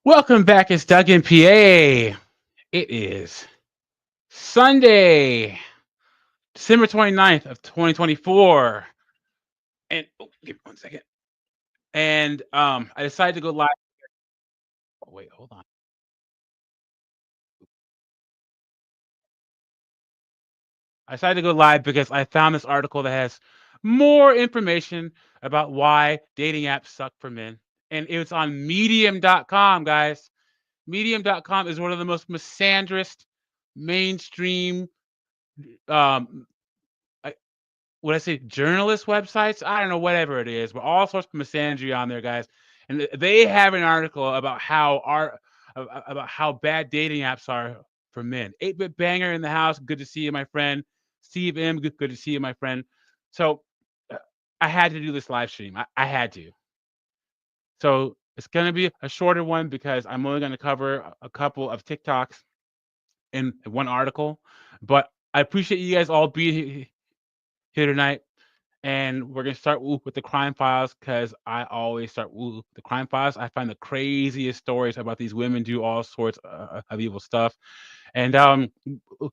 Welcome back. It's Doug in PA. It is Sunday, December 29th of 2024. And give me one second. And I decided to go live. Oh, wait, hold on. I decided to go live because I found this article that has more information about why dating apps suck for men. And it was on medium.com, guys. Medium.com is one of the most misandrist mainstream um what I say, journalist websites. I don't know, whatever it is, but all sorts of misandry on there, guys. And they have an article about about how bad dating apps are for men. 8-bit banger in the house. Good to see you, my friend. Steve M. Good to see you, my friend. So I had to do this live stream. I had to. So it's gonna be a shorter one because I'm only gonna cover a couple of TikToks in one article. But I appreciate you guys all being here tonight. And we're gonna start with the crime files because I always start with the crime files. I find the craziest stories about these women do all sorts of evil stuff. And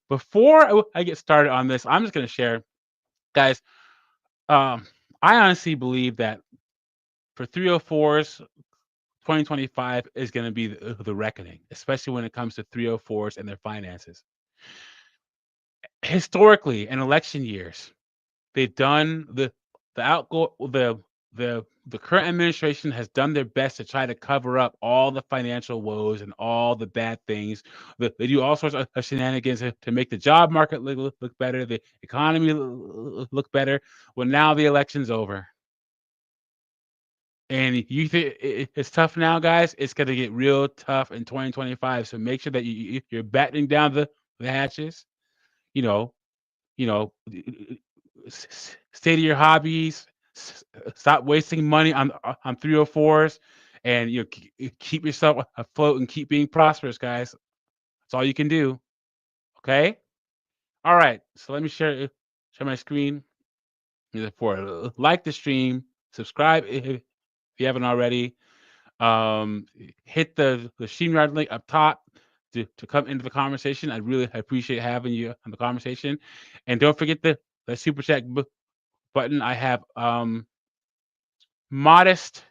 before I get started on this, I'm just gonna share, guys. Um, I honestly believe that for 304s, 2025 is going to be the reckoning, especially when it comes to 304s and their finances. Historically, in election years, they've done the outgo the current administration has done their best to try to cover up all the financial woes and all the bad things. They do all sorts of shenanigans to make the job market look better, the economy look better. Well, now the election's over. And you think it's tough now, guys? It's going to get real tough in 2025. So make sure that you're battening down the hatches. You know, you know, stay to your hobbies. Stop wasting money on 304s, and keep yourself afloat and keep being prosperous, guys. That's all you can do. Okay. All right. So let me share my screen. For like the stream, subscribe if you haven't already. Hit the StreamYard link up top to come into the conversation. I really appreciate having you in the conversation. And don't forget the super chat button. I have modest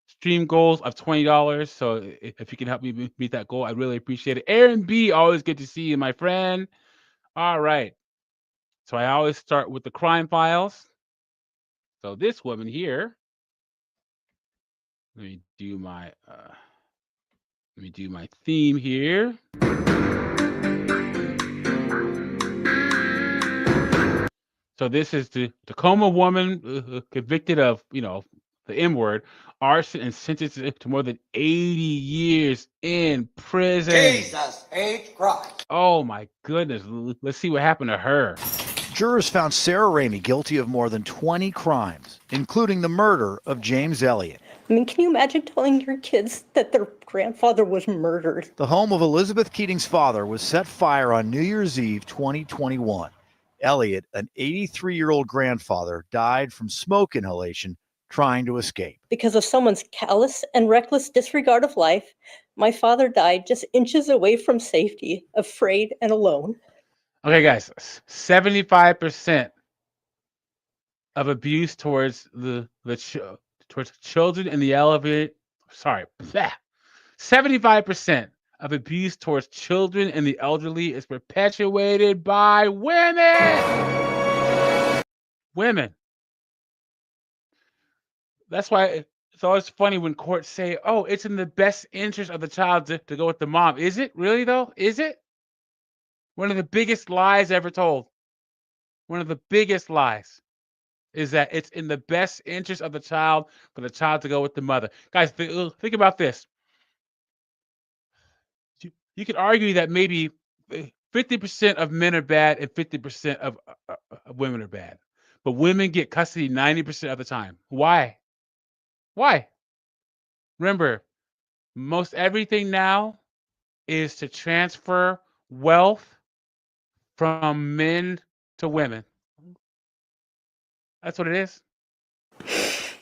stream goals of $20. So if you can help me meet that goal, I really appreciate it. Aaron B, always good to see you, my friend. All right. So I always start with the crime files. So this woman here, let me do my theme here. So this is the Tacoma woman convicted of, the M word, arson, and sentenced to more than 80 years in prison. Jesus H. Christ. Oh my goodness. Let's see what happened to her. Jurors found Sarah Ramey guilty of more than 20 crimes, including the murder of James Elliott. I mean, can you imagine telling your kids that their grandfather was murdered? The home of Elizabeth Keating's father was set fire on New Year's Eve 2021. Elliott, an 83-year-old grandfather, died from smoke inhalation trying to escape. Because of someone's callous and reckless disregard of life, my father died just inches away from safety, afraid and alone. Okay, guys, 75% of abuse towards towards children in the elevator. Sorry, 75% of abuse towards children and the elderly is perpetuated by women. Women. That's why it's always funny when courts say, "Oh, it's in the best interest of the child to go with the mom." Is it really though? Is it? One of the biggest lies ever told. One of the biggest lies is that it's in the best interest of the child for the child to go with the mother. Guys, think about this. You could argue that maybe 50% of men are bad and 50% of women are bad. But women get custody 90% of the time. Why? Why? Remember, most everything now is to transfer wealth from men to women. That's what it is.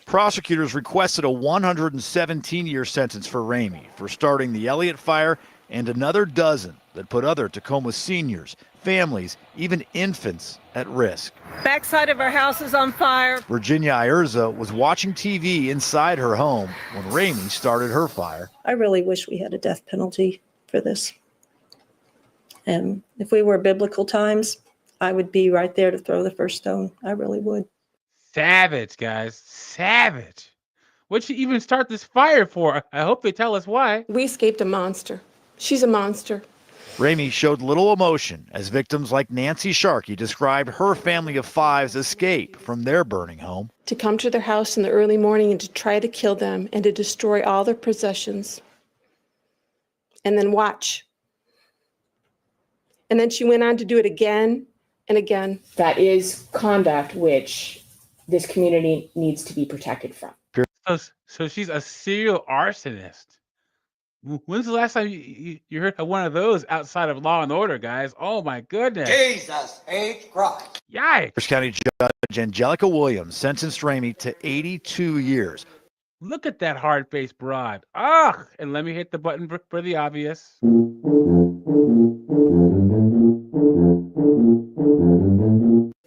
Prosecutors requested a 117-year sentence for Ramey for starting the Elliott fire and another dozen that put other Tacoma seniors, families, even infants at risk. Backside of our house is on fire. Virginia Ierza was watching TV inside her home when Ramey started her fire. I really wish we had a death penalty for this. And if we were biblical times, I would be right there to throw the first stone. I really would. Savage, guys. Savage. What'd she even start this fire for? I hope they tell us why. We escaped a monster. She's a monster. Ramey showed little emotion as victims like Nancy Sharkey described her family of five's escape from their burning home. To come to their house in the early morning and to try to kill them and to destroy all their possessions. And then watch. And then she went on to do it again and again. That is conduct which this community needs to be protected from. So she's a serial arsonist. When's the last time you heard of one of those outside of Law and Order, guys? Oh my goodness. Jesus H. Christ. Yikes. County Judge Angelica Williams sentenced Ramey to 82 years. Look at that hard-faced broad. Ugh. And let me hit the button for the obvious.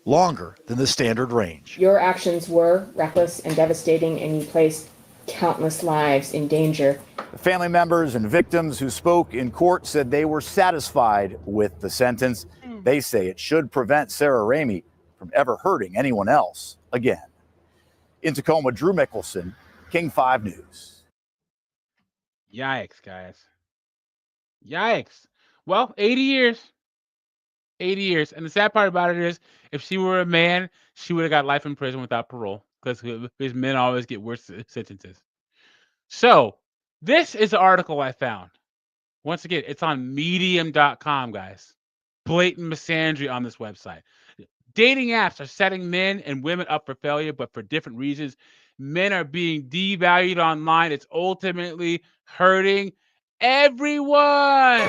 Longer than the standard range. Your actions were reckless and devastating, and you placed countless lives in danger. Family members and victims who spoke in court said they were satisfied with the sentence. They say it should prevent Sarah Ramey from ever hurting anyone else again. In Tacoma, Drew Mickelson, King 5 News. Yikes, guys. Yikes. Well, 80 years. 80 years. And the sad part about it is, if she were a man, she would have got life in prison without parole, because men always get worse sentences. So, this is the article I found. Once again, it's on medium.com, guys. Blatant misandry on this website. Dating apps are setting men and women up for failure, but for different reasons. Men are being devalued online. It's ultimately hurting everyone.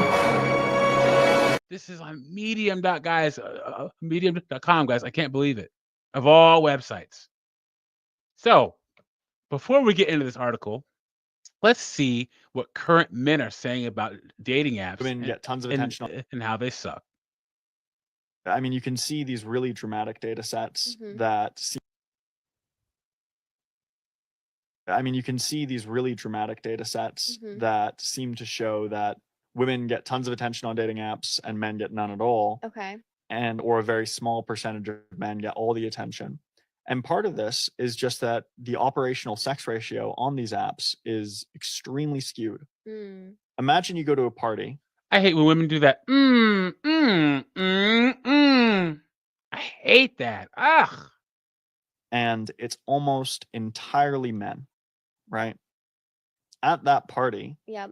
This is on medium.com, guys. I can't believe it. Of all websites. So, before we get into this article, let's see what current men are saying about dating apps. Women get tons of attention and how they suck. I mean, you can see these really dramatic data sets that seem to show that women get tons of attention on dating apps and men get none at all. Okay. Or a very small percentage of men get all the attention. And part of this is just that the operational sex ratio on these apps is extremely skewed. Imagine you go to a party. I hate when women do that. I hate that. Ugh. And it's almost entirely men, right? At that party, Yep.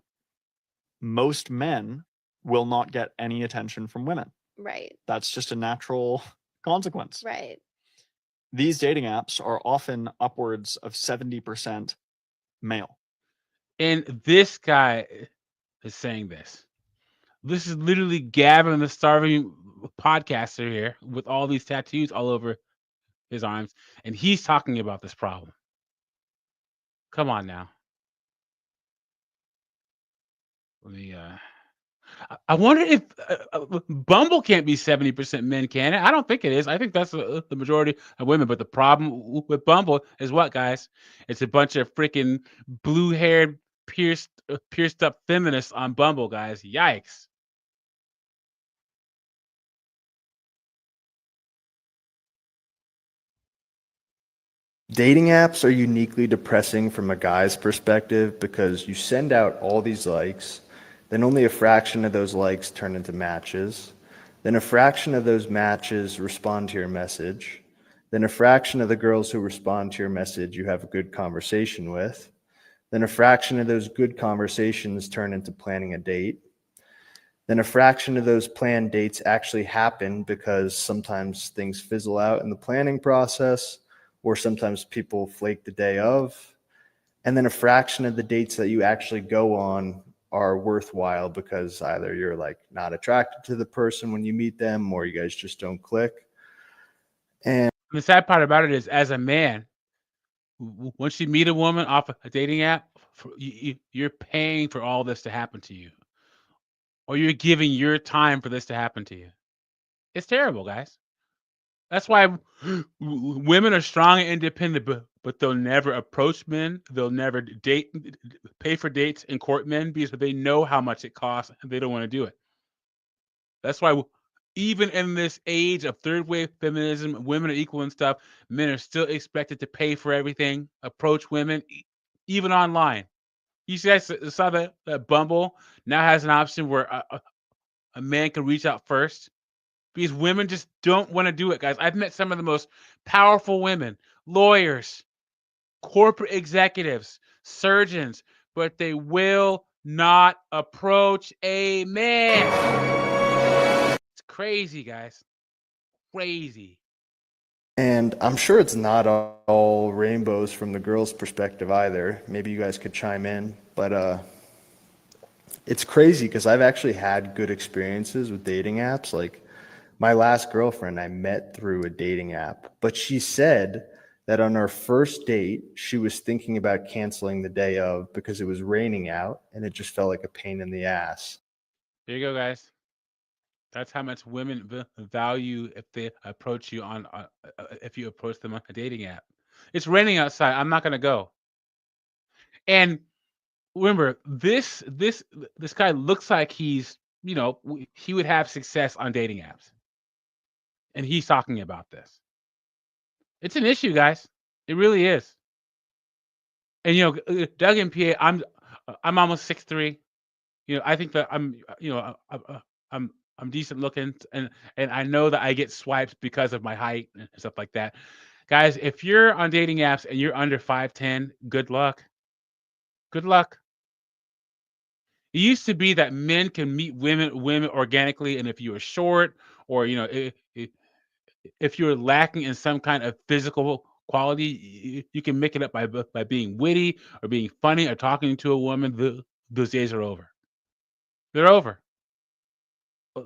most men will not get any attention from women. Right. That's just a natural consequence. Right. These dating apps are often upwards of 70% male. And this guy is saying this. This is literally Gavin, the starving podcaster here, with all these tattoos all over his arms, and he's talking about this problem. Come on now. Let me. I wonder if Bumble can't be 70% men, can it? I don't think it is. I think that's the majority of women. But the problem with Bumble is what, guys? It's a bunch of freaking blue-haired, pierced up feminists on Bumble, guys. Yikes. Dating apps are uniquely depressing from a guy's perspective because you send out all these likes, then only a fraction of those likes turn into matches, then a fraction of those matches respond to your message, then a fraction of the girls who respond to your message you have a good conversation with, then a fraction of those good conversations turn into planning a date, then a fraction of those planned dates actually happen because sometimes things fizzle out in the planning process, or sometimes people flake the day of, and then a fraction of the dates that you actually go on are worthwhile because either you're like not attracted to the person when you meet them, or you guys just don't click. And the sad part about it is, as a man, once you meet a woman off a dating app, you're paying for all this to happen to you, or you're giving your time for this to happen to you. It's terrible, guys. That's why women are strong and independent, but they'll never approach men. They'll never pay for dates and court men because they know how much it costs and they don't want to do it. That's why even in this age of third wave feminism, women are equal and stuff, men are still expected to pay for everything, approach women, even online. You guys saw that Bumble now has an option where a man can reach out first because women just don't want to do it, guys. I've met some of the most powerful women, lawyers, corporate executives, surgeons, but they will not approach a man. It's crazy, guys. Crazy. And I'm sure it's not all rainbows from the girls' perspective either. Maybe you guys could chime in, but it's crazy because I've actually had good experiences with dating apps. Like my last girlfriend I met through a dating app, but she said that on our first date, she was thinking about canceling the day of because it was raining out and it just felt like a pain in the ass. There you go, guys. That's how much women value if they approach you on if you approach them on a dating app. It's raining outside. I'm not going to go. And remember, this guy looks like he's, he would have success on dating apps. And he's talking about this. It's an issue, guys. It really is. And Doug and PA, I'm almost 6'3". I think that I'm decent looking, and I know that I get swipes because of my height and stuff like that. Guys, if you're on dating apps and you're under 5'10", good luck. Good luck. It used to be that men can meet women organically, and if you were short or if you're lacking in some kind of physical quality, you can make it up by being witty or being funny or talking to a woman. Those days are over. They're over.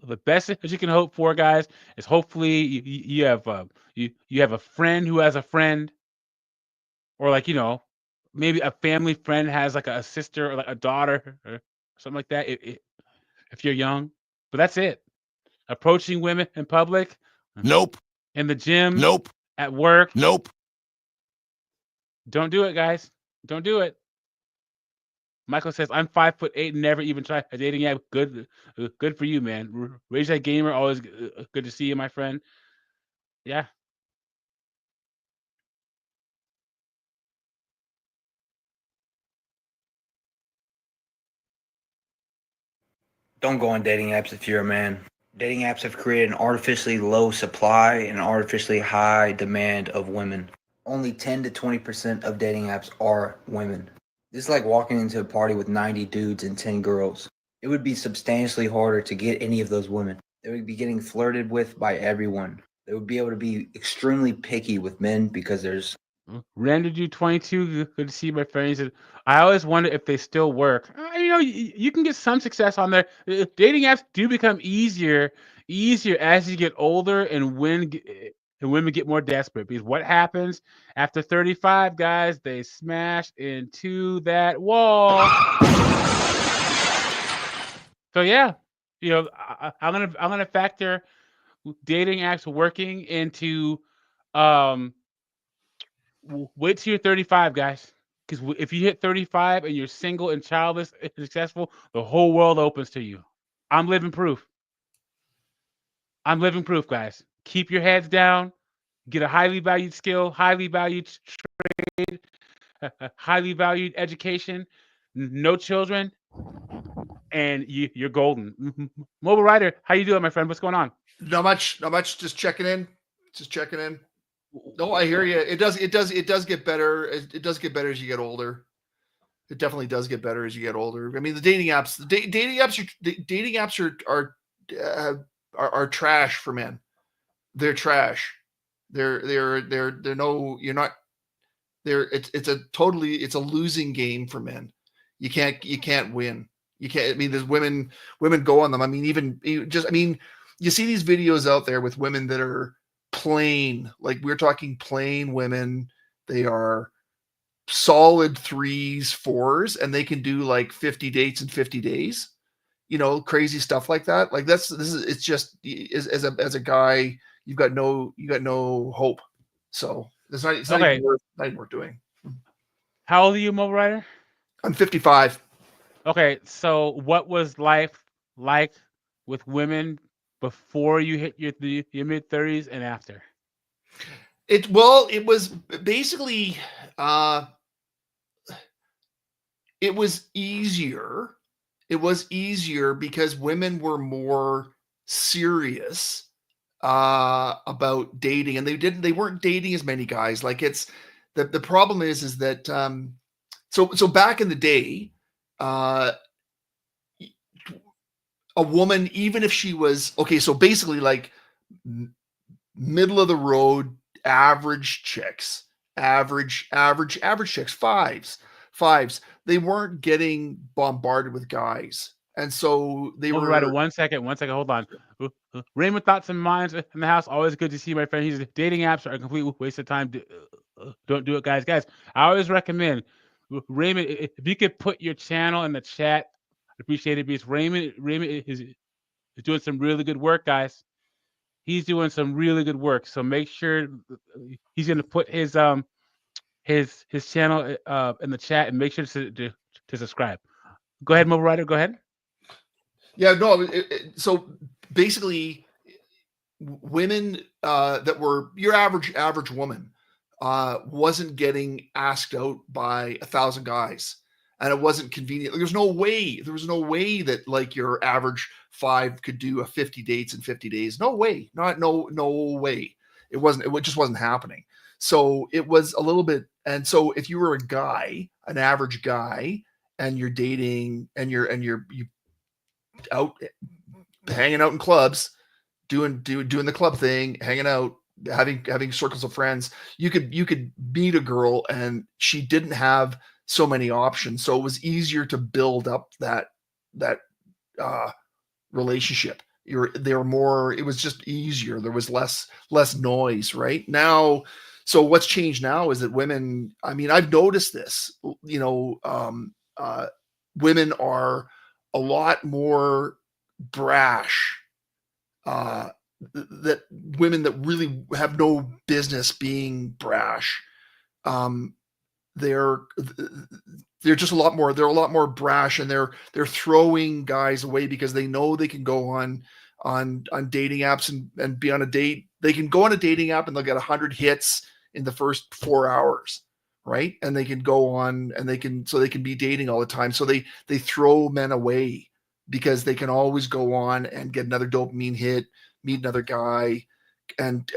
The best that you can hope for, guys, is hopefully you have you have a friend who has a friend, or maybe a family friend has like a sister or like a daughter or something like that. If you're young, but that's it. Approaching women in public, Nope. in the gym, Nope. at work, Nope. don't do it, guys. Don't do it. Michael says, I'm 5'8", never even tried a dating app. Good for you, man. Raise that gamer. Always good to see you, my friend. Yeah. Don't go on dating apps if you're a man. Dating apps have created an artificially low supply and artificially high demand of women. Only 10 to 20% of dating apps are women. This is like walking into a party with 90 dudes and 10 girls. It would be substantially harder to get any of those women. They would be getting flirted with by everyone. They would be able to be extremely picky with men because there's Rendered you 22. Good to see my friends. I always wonder if they still work. You can get some success on there. Dating apps do become easier as you get older and women get more desperate. Because what happens after 35, guys? They smash into that wall. So yeah, I'm gonna factor dating apps working into wait till you're 35, guys. Because if you hit 35 and you're single and childless and successful, the whole world opens to you. I'm living proof. I'm living proof, guys. Keep your heads down. Get a highly valued skill, highly valued trade, highly valued education. No children, and you're golden. Mobile Rider, how you doing, my friend? What's going on? Not much. Just checking in. No, I hear you. It does get better. It does get better as you get older. It definitely does get better as you get older. I mean, the dating apps are trash for men. They're trash. They're no. You're not. It's a losing game for men. You can't win. You can't. I mean, there's women go on them. I mean, you see these videos out there with women that are plain, like we're talking plain women. They are solid 3s, 4s, and they can do like 50 dates in 50 days. You know, crazy stuff like that. Like it's just as a guy, you got no hope. So it's not Okay. even worth doing. How old are you, Mobile Rider? I'm 55. Okay, so what was life like with women before you hit your mid 30s and after? It was basically it was easier. It was easier because women were more serious about dating, and they weren't dating as many guys. Like it's the problem is that so back in the day, uh a woman, even if she was okay, so basically like middle of the road, average chicks, average chicks, fives. They weren't getting bombarded with guys, and so they Mobile Rider, were. 1 second, hold on. Raymond, thoughts and minds in the house. Always good to see my friend. He's dating apps are a complete waste of time. Don't do it, guys. Guys, I always recommend Raymond. If you could put your channel in the chat, I'd appreciate it because Raymond is doing some really good work, guys. He's doing some really good work. So make sure he's going to put his channel in the chat and make sure to subscribe. Go ahead, Mobile Rider. Go ahead. Yeah, no. So basically, women that were your average woman wasn't getting asked out by 1,000 guys, and it wasn't convenient. There was no way that like your average 5 could do a 50 dates in 50 days. No way. No way. It just wasn't happening. So it was a little bit. And so if you were a guy, an average guy, and you're dating and you out hanging out in clubs, doing the club thing, hanging out, having circles of friends, you could meet a girl and she didn't have so many options, so it was easier to build up that uh relationship. They were more, it was just easier, there was less noise right now. So what's changed now is that women, I mean, I've noticed this, women are a lot more brash, uh, that women that really have no business being brash. Um, they're they're just a lot more. They're a lot more brash, and they're throwing guys away because they know they can go on dating apps and be on a date. They can go on a dating app and they'll get 100 hits in the first 4 hours, right? And they can go on and they can be dating all the time. So they throw men away because they can always go on and get another dopamine hit, meet another guy, and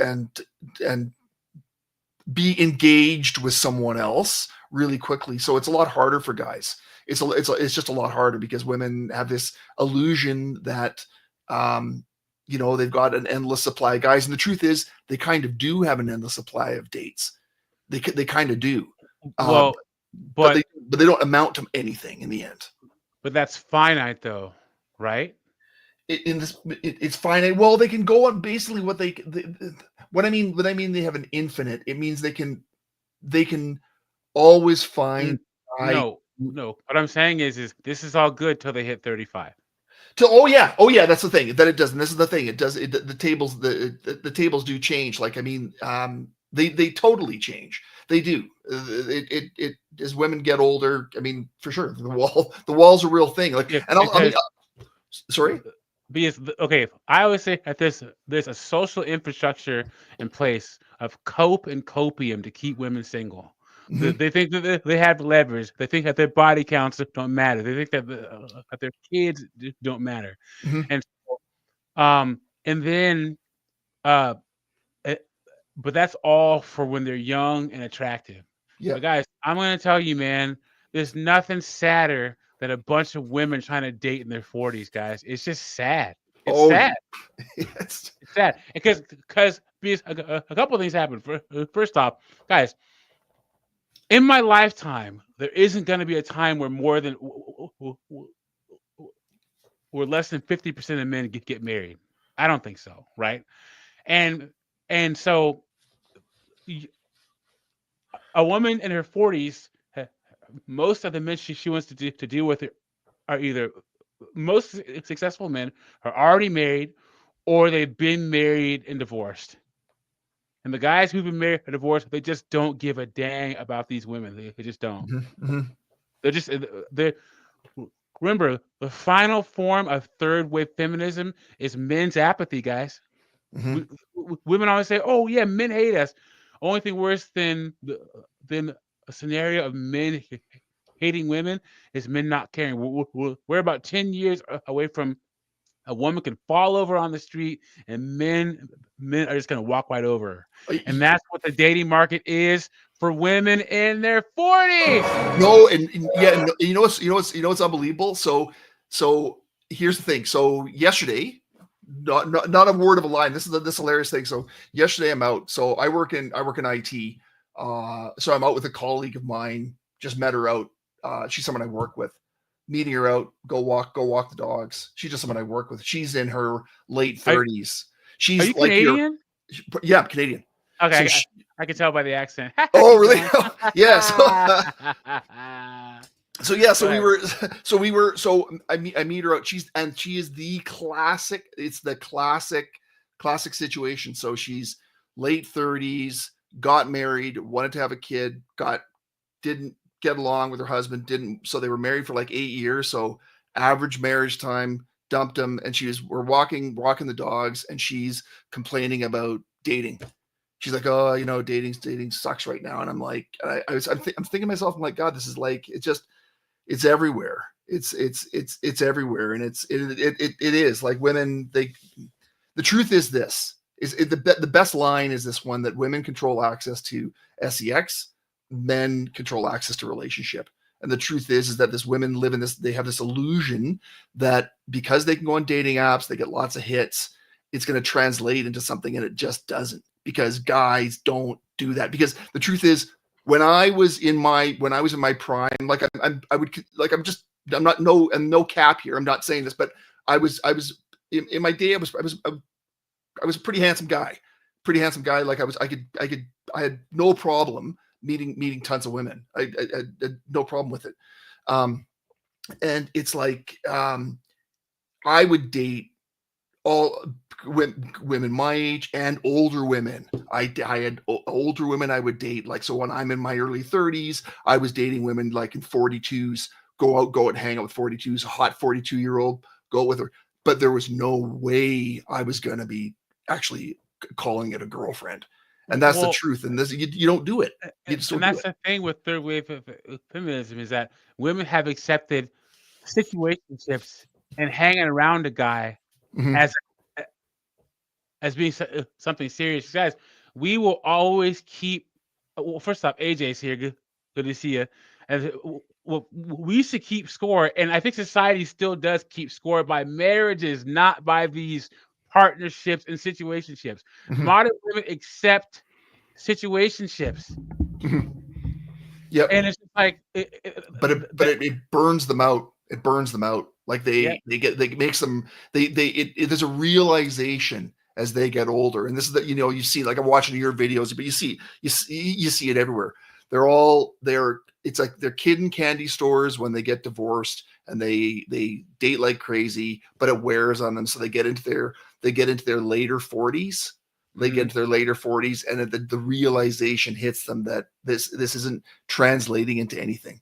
be engaged with someone else really quickly. So it's a lot harder for guys. It's just a lot harder because women have this illusion that they've got an endless supply of guys, and the truth is they kind of do have an endless supply of dates. They kind of do. Well, but they don't amount to anything in the end. But that's finite, though, right? It's finite. Well, they can go on basically what I mean they have an infinite. It means they can always find. No. What I'm saying is this is all good till they hit 35. Oh yeah, that's the thing that it does. And this is the thing, it does. The tables the tables do change. Like, I mean, they totally change. They do. It as women get older. I mean, for sure, the wall's a real thing. Like, and sorry. Because okay, I always say that there's a social infrastructure in place of cope and copium to keep women single. Mm-hmm. They think that they have leverage. They think that their body counts don't matter. They think that their kids don't matter. Mm-hmm. And then but that's all for when they're young and attractive. Yeah. But guys, I'm gonna tell you, man, there's nothing sadder than a bunch of women trying to date in their 40s, guys. It's just sad. It's sad. Yes. It's sad. Because a couple of things happen. First off, guys, in my lifetime, there isn't going to be a time where where less than 50% of men get married. I don't think so, right? And so a woman in her 40s most of the men she wants to deal with are either most successful men are already married or they've been married and divorced. And the guys who've been married or divorced, they just don't give a dang about these women. They just don't. They're just they're remember the final form of third wave feminism is men's apathy, guys. Women always say, "Oh yeah, men hate us." Only thing worse than a scenario of men hating women is men not caring. We're about 10 years away from a woman can fall over on the street and men are just going to walk right over her. And that's what the dating market is for women in their 40s. No, and yeah, and you know what's unbelievable. So here's the thing. So yesterday, not a word of a lie. This is this hilarious thing. So yesterday I'm out. So I work in IT. So I'm out with a colleague of mine. Just met her out. She's someone I work with. Meeting her out. Go walk the dogs. She's just someone I work with. She's in her late 30s. She's Are you like Canadian? Yeah, I'm Canadian. Okay, So I can tell by the accent. Oh, really? Yeah. So yeah, so I meet her out. She is the classic. It's the classic situation. So she's late 30s, got married, wanted to have a kid, didn't get along with her husband, so they were married for like 8 years. So average marriage time, dumped him, and we're walking the dogs, and she's complaining about dating. She's like, "Oh, dating sucks right now." And I'm like, I'm thinking to myself, I'm like, God, this is like, it's everywhere. It's everywhere. And it is like women, the truth is the best line is this one, that women control access to sex, men control access to relationship. And the truth is that this women live in this, they have this illusion that because they can go on dating apps, they get lots of hits, it's going to translate into something, and it just doesn't. Because guys don't do that. Because the truth is, when I was in my prime, like I'm not no cap here. I'm not saying this, but I was in my day. I was a pretty handsome guy. Like I had no problem meeting tons of women. I had no problem with it. And it's like I would date all women my age and older women. I had older women I would date. Like, so when I'm in my early 30s, I was dating women like in 42s, go out and hang out with 42s, a hot 42-year-old, go with her. But there was no way I was going to be actually calling it a girlfriend. And that's the truth. And this, you don't do it. And that's the thing with third wave feminism, is that women have accepted situationships and hanging around a guy as being something serious. Guys, we will always keep. Well, first off, AJ's here. Good to see you. And we used to keep score, and I think society still does keep score by marriages, not by these partnerships and situationships. Modern women accept situationships. Yep. And it's like, but it burns them out. It burns them out. Like there's a realization as they get older. And this is that, you see, like I'm watching your videos, but you see it everywhere. It's like they're kid in candy stores when they get divorced, and they date like crazy, but it wears on them. So they get into their later 40s. They get into their later 40s, and the realization hits them that this isn't translating into anything.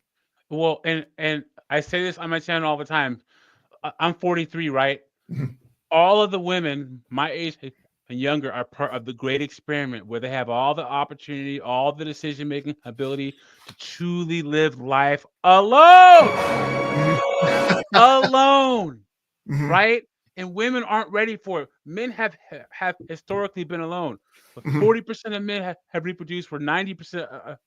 Well, and I say this on my channel all the time. I'm 43, right? All of the women my age and younger are part of the great experiment, where they have all the opportunity, all the decision-making ability to truly live life alone. Alone, right? And women aren't ready for it. Men have historically been alone. But 40% of men have reproduced where 90% of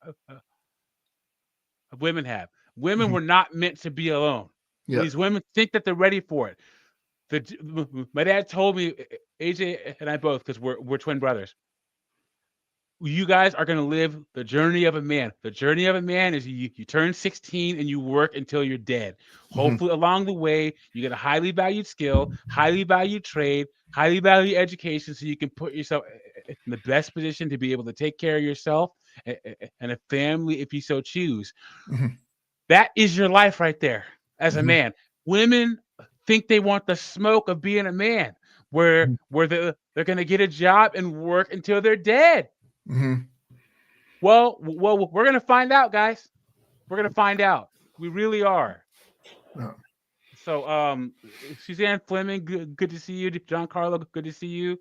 women have. Women were not meant to be alone. Yeah. These women think that they're ready for it. My dad told me, AJ and I both, because we're twin brothers, you guys are going to live the journey of a man. The journey of a man is you turn 16 and you work until you're dead. Hopefully along the way, you get a highly valued skill, highly valued trade, highly valued education, so you can put yourself in the best position to be able to take care of yourself and a family if you so choose. That is your life right there as a man. Women think they want the smoke of being a man, where they're going to get a job and work until they're dead. Well, we're going to find out, guys. We're going to find out. We really are. So, Suzanne Fleming, good to see you. John Carlo, good to see you.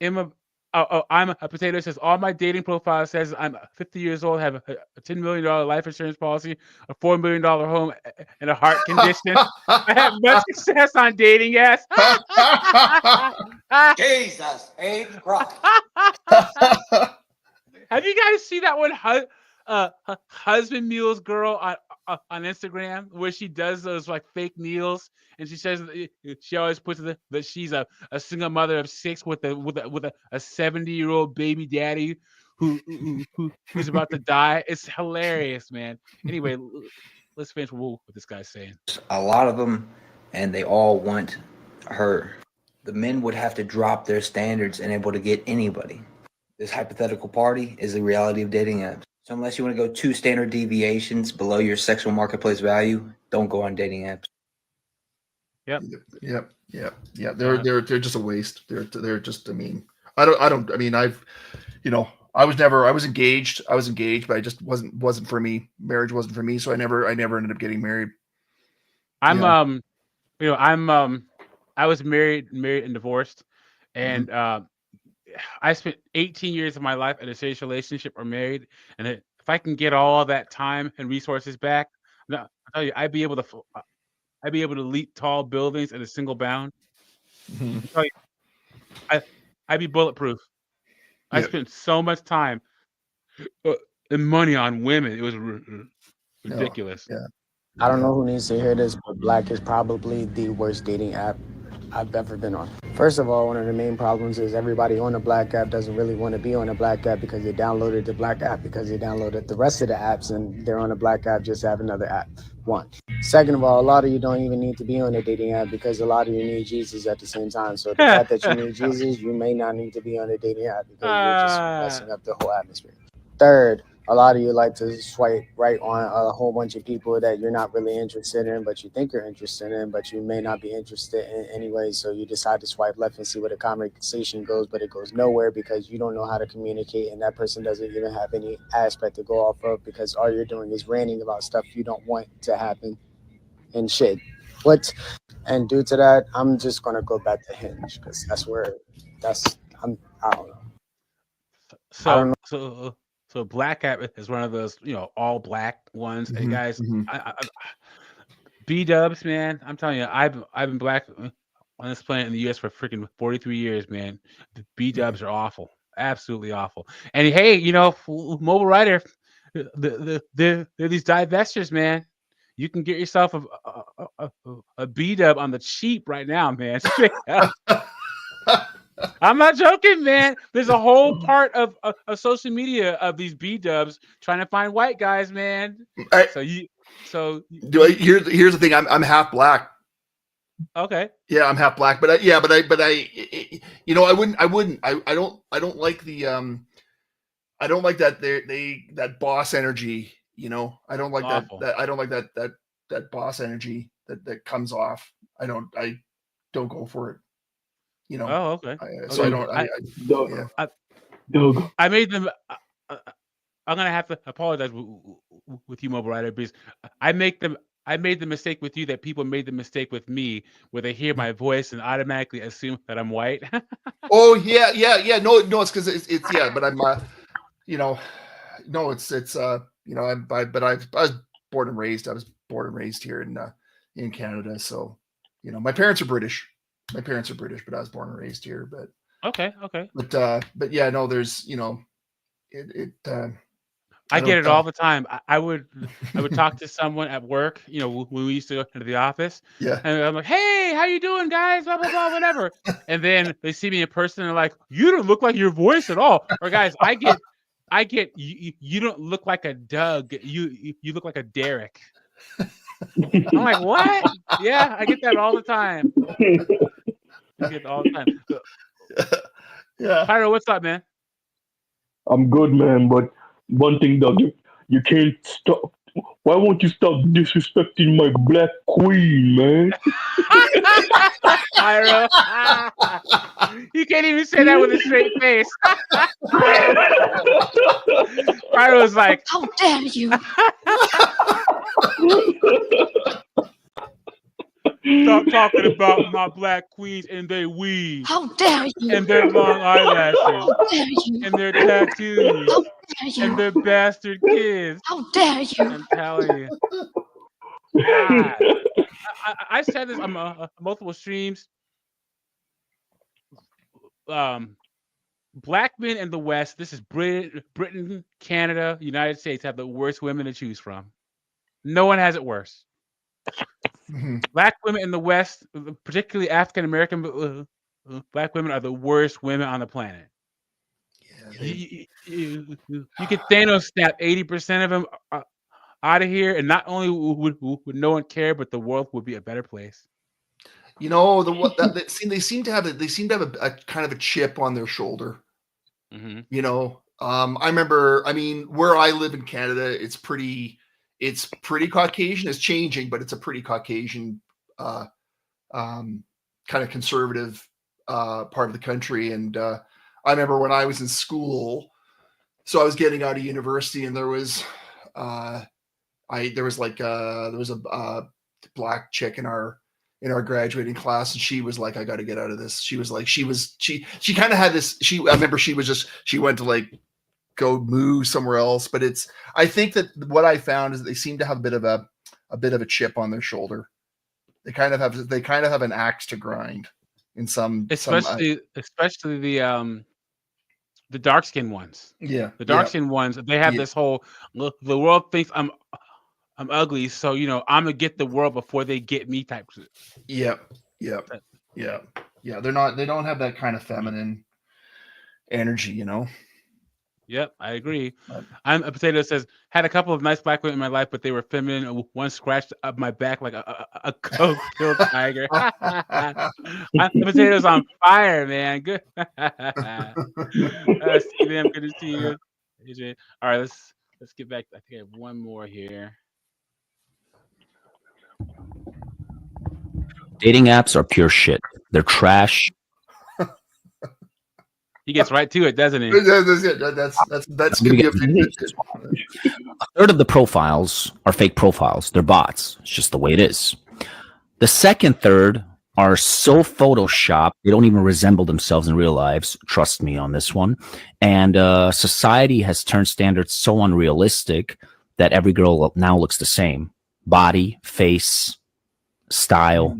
Emma, I'm a potato says all my dating profile says I'm 50 years old, have a $10 million life insurance policy, a $4 million home, and a heart condition. I have much success on dating apps. Jesus H. Christ. Have you guys seen that one? Husband Mules girl on Instagram where she does those like fake meals, and she says she always puts that she's a single mother of 6 with a 70-year-old baby daddy who's about to die. It's hilarious, man. Anyway, let's finish what this guy's saying. A lot of them, and they all want her. The men would have to drop their standards and able to get anybody. This hypothetical party is the reality of dating apps. So unless you want to go 2 standard deviations below your sexual marketplace value, don't go on dating apps. Yep. They're just a waste. They're just. I mean, I mean, I was engaged, but I just wasn't for me. Marriage wasn't for me, so I never ended up getting married. I was married and divorced, and I spent 18 years of my life in a serious relationship or married, and if I can get all that time and resources back, no, I tell you, I'd be able to leap tall buildings in a single bound. I tell you, I'd be bulletproof. I spent so much time and money on women; it was ridiculous. I don't know who needs to hear this, but Black is probably the worst dating app I've ever been on. First of all, one of the main problems is everybody on the Black app doesn't really want to be on the Black app because they downloaded the Black app, because they downloaded the rest of the apps and they're on the Black app just to have another app. One. Second of all, a lot of you don't even need to be on a dating app because a lot of you need Jesus at the same time. So the fact that you need Jesus, you may not need to be on a dating app because you're just messing up the whole atmosphere. Third, a lot of you like to swipe right on a whole bunch of people that you're not really interested in, but you think you're interested in, but you may not be interested in anyway. So you decide to swipe left and see where the conversation goes, but it goes nowhere because you don't know how to communicate, and that person doesn't even have any aspect to go off of because all you're doing is ranting about stuff you don't want to happen and shit. And due to that, I'm just gonna go back to Hinge because I don't know. So Black app is one of those, all black ones. And guys, B-dubs, man, I'm telling you, I've been black on this planet in the U.S. for freaking 43 years, man. The B-dubs are awful, absolutely awful. And hey, mobile writer, they're these divestors, man. You can get yourself a B-dub on the cheap right now, man. Straight up. I'm not joking, man. There's a whole part of social media of these B-dubs trying to find white guys, man. Here's the thing. I'm half black. Okay. Yeah, I'm half black, but I wouldn't. I don't like the I don't like that boss energy. I don't like that. I don't like that boss energy that comes off. I don't go for it. Oh, okay. I made them. I'm gonna have to apologize with you, mobile writer, because I made the mistake with you that people made the mistake with me, where they hear my voice and automatically assume that I'm white. Oh yeah. No, it's because it's but I'm no, it's I was born and raised. I was born and raised here in Canada, so my parents are British. But I was born and raised here. But okay. But yeah, no, there's I get it all the time. I would talk to someone at work, when we used to go into the office. Yeah. And I'm like, hey, how you doing, guys? Blah, blah, blah, whatever. And then they see me in person and they're like, you don't look like your voice at all. Or guys, I get you don't look like a Doug. You look like a Derek. I'm like, what? Yeah, I get that all the time. Yeah. Pyro, what's up, man? I'm good, man. But one thing, Doug, you can't stop Why won't you stop disrespecting my black queen, man? Pyro. You can't even say that with a straight face. Pyro's like, how dare you? Stop talking about my black queens and their weave. How dare you? And their long eyelashes. How dare you? And their tattoos. How dare you? And their bastard kids. How dare you? I'm telling you. God. I said this on multiple streams. Black men in the West, this is Britain, Canada, United States, have the worst women to choose from. No one has it worse. Black women in the West, particularly African American black women, are the worst women on the planet. Yeah, you could Thanos snap 80% of them out of here, and not only would no one care, but the world would be a better place. You know, they seem to have a kind of a chip on their shoulder. Mm-hmm. You know, I remember. I mean, where I live in Canada, it's pretty Caucasian. It's changing, but it's a pretty Caucasian, kind of conservative part of the country. And I remember when I was in school, so I was getting out of university, and there was a black chick in our graduating class, and she was like, I got to get out of this. She was like, she kind of had this, I remember she went to like go moo somewhere else. But I think that what I found is that they seem to have a bit of a chip on their shoulder. They kind of have an axe to grind in especially the dark skinned ones. Yeah. The dark skinned ones, they have this whole, look, the world thinks I'm ugly, so I'm gonna get the world before they get me type shit. Yep. Yeah. They don't have that kind of feminine energy, Yep, I agree. I'm a potato says, had a couple of nice black women in my life, but they were feminine. One scratched up my back like a coke-filled tiger. Potatoes on fire, man. Good. Steven, good to see you. AJ. All right, let's get back. I think I have one more here. Dating apps are pure shit. They're trash. He gets right to it, doesn't he? That's good. A third of the profiles are fake profiles. They're bots. It's just the way it is. The second third are so photoshopped, they don't even resemble themselves in real lives. Trust me on this one. And society has turned standards so unrealistic that every girl now looks the same. Body, face, style.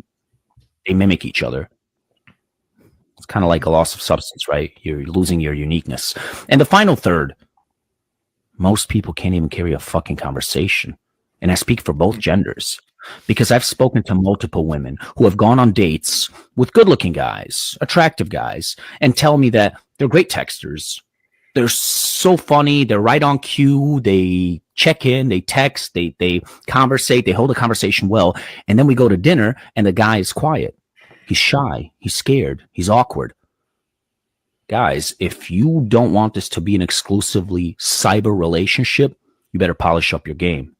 They mimic each other. It's kind of like a loss of substance, right? You're losing your uniqueness. And the final third, most people can't even carry a fucking conversation. And I speak for both genders because I've spoken to multiple women who have gone on dates with good-looking guys, attractive guys, and tell me that they're great texters. They're so funny. They're right on cue. They check in, they text, they conversate, they hold a conversation well. And then we go to dinner and the guy is quiet. He's shy. He's scared. He's awkward. Guys, if you don't want this to be an exclusively cyber relationship, you better polish up your game.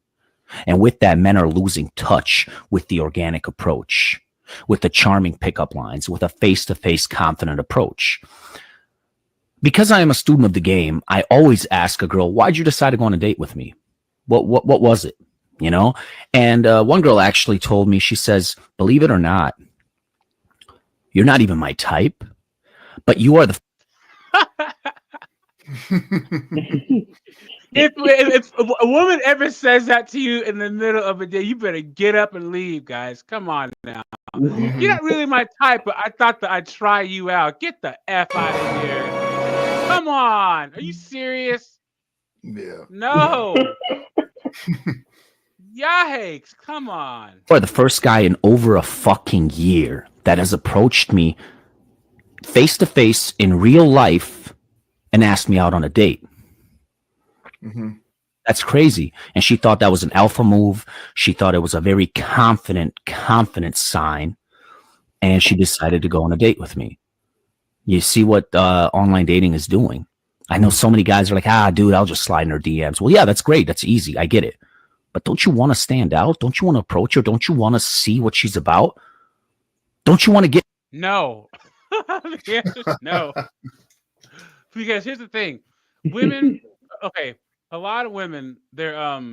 And with that, men are losing touch with the organic approach, with the charming pickup lines, with a face-to-face confident approach. Because I am a student of the game, I always ask a girl, why'd you decide to go on a date with me? What was it? And one girl actually told me, she says, believe it or not, you're not even my type, but you are the. If a woman ever says that to you in the middle of a day, you better get up and leave, guys. Come on now. You're not really my type, but I thought that I'd try you out. Get the F out of here. Come on. Are you serious? Yeah. No. Yikes. Come on. You are the first guy in over a fucking year that has approached me face to face in real life and asked me out on a date. Mm-hmm. That's crazy. And she thought that was an alpha move. She thought it was a very confident sign. And she decided to go on a date with me. You see what online dating is doing. I know so many guys are like, dude, I'll just slide in her DMs. Well, yeah, that's great. That's easy. I get it. But don't you want to stand out? Don't you want to approach her? Don't you want to see what she's about? Don't you want to get? No. The answer is no. Because here's the thing. Women, okay, a lot of women, they're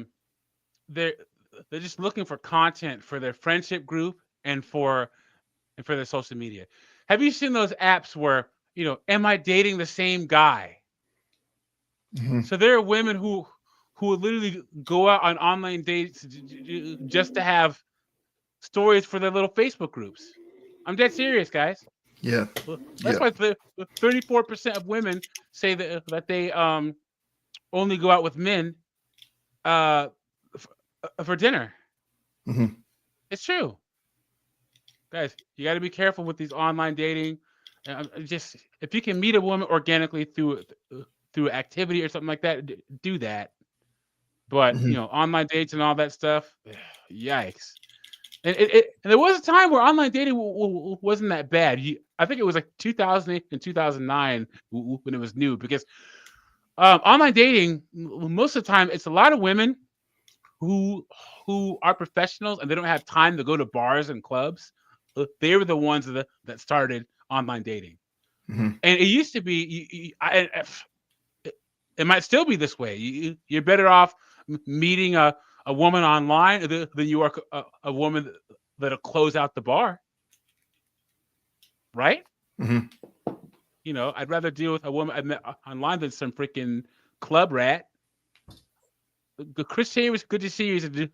just looking for content for their friendship group and for their social media. Have you seen those apps where, am I dating the same guy? Mhm. So there are women who would literally go out on online dates just to have stories for their little Facebook groups. I'm dead serious, guys. Yeah. That's why 34% of women say that they only go out with men for dinner. Mhm. It's true, guys. You got to be careful with these online dating. Just if you can meet a woman organically through activity or something like that, do that. But online dates and all that stuff, yikes. And there was a time where online dating wasn't that bad. I think it was like 2008 and 2009 when it was new, because online dating, most of the time, it's a lot of women who are professionals and they don't have time to go to bars and clubs. They were the ones that started online dating. Mhm. And it used to be, it might still be this way. You're better off meeting a woman online than you are a woman that'll close out the bar, right? Mhm. I'd rather deal with a woman I met online than some freaking club rat. Chris Chambers, good to see you.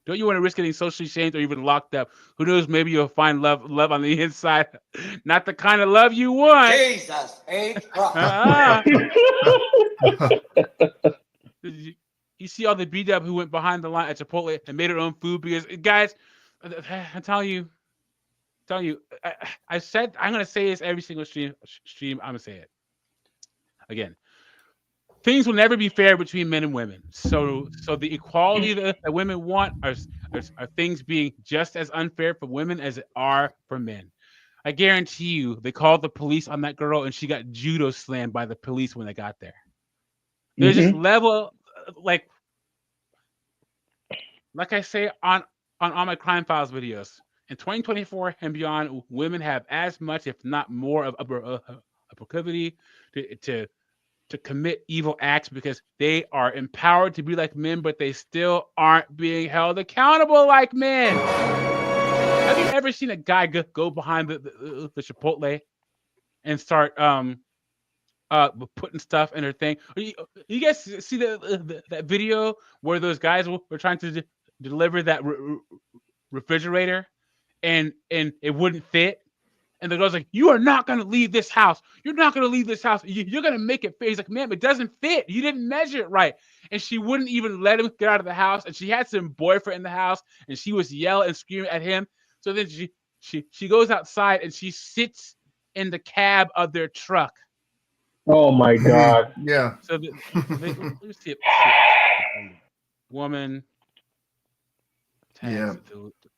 Don't you want to risk getting socially shamed or even locked up? Who knows? Maybe you'll find love on the inside. Not the kind of love you want. Jesus H. You see all the B-dub who went behind the line at Chipotle and made her own food because, guys, I'm telling you, I said I'm gonna say this every single stream. I'm gonna say it again. Things will never be fair between men and women. So the equality that women want are things being just as unfair for women as it are for men. I guarantee you, they called the police on that girl and she got judo slammed by the police when they got there. There's just level, like I say on my Crime Files videos. In 2024 and beyond, women have as much, if not more, of a proclivity to commit evil acts because they are empowered to be like men, but they still aren't being held accountable like men. Have you ever seen a guy go behind the Chipotle and start putting stuff in her thing? You guys see that video where those guys were trying to deliver that refrigerator and it wouldn't fit? And the girl's like, "You are not going to leave this house. You're not going to leave this house. You're going to make it fit." He's like, "Ma'am, it doesn't fit. You didn't measure it right." And she wouldn't even let him get out of the house. And she had some boyfriend in the house, and she was yelling and screaming at him. So then she goes outside and she sits in the cab of their truck. Oh my God. Yeah. So let me see it. Woman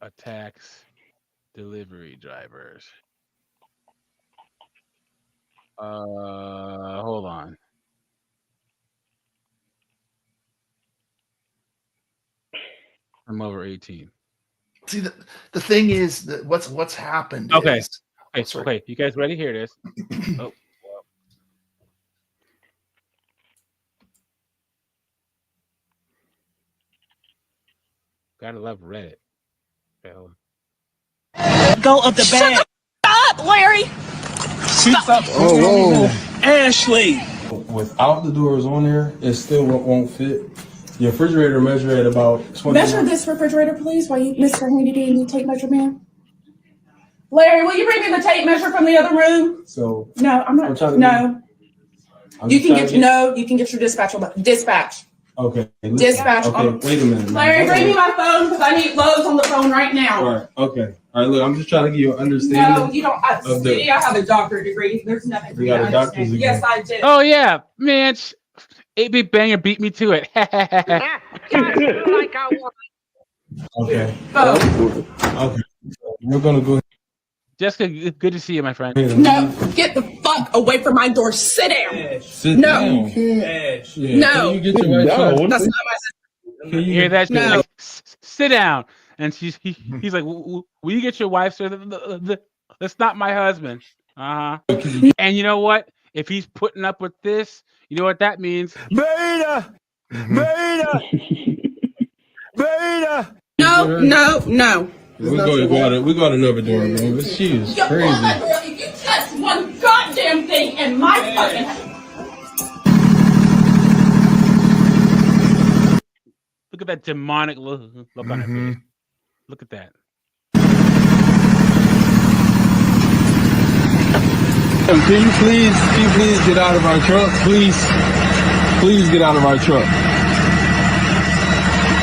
attacks delivery drivers. Hold on. I'm over 18. See, the thing is that what's happened Okay. is... Okay. You guys ready? Here it is. Oh. Gotta love Reddit. Go of the bag. Stop, Larry! Stop. Whoa. Ashley! Without the doors on there, it still won't fit. Your refrigerator measure at about 20. Measure this refrigerator, please, while you, Mr. Handy Dandy tape measure man. Larry, will you bring me the tape measure from the other room? So no, I'm not. No, you can get your dispatch. Okay. Dispatch. Okay. Wait a minute. Larry, bring me my phone because I need Lowe's on the phone right now. All right. Okay. All right. Look, I'm just trying to give you an understanding. No, you don't. I have a doctorate degree. There's nothing for you to understand. Yes, I did. Oh yeah, man. 8-Bit Banger beat me to it. Okay. Okay. We're gonna go. Jessica, good to see you, my friend. No, get the fuck away from my door. Sit down. Sit down. No. Yeah. No. Can you get your wife? That's not my sister. You hear that? She's No. like, sit down. And he's like, will you get your wife, sir? That's not my husband. And you know what? If he's putting up with this, you know what that means? Beta! Beta! Beta! No, no. We got another door, bro. But she is Yo, crazy. girl, if you touch one goddamn thing in my fucking house. Look at that demonic look on her face. Look at that. Can you please get out of our truck? Please get out of our truck.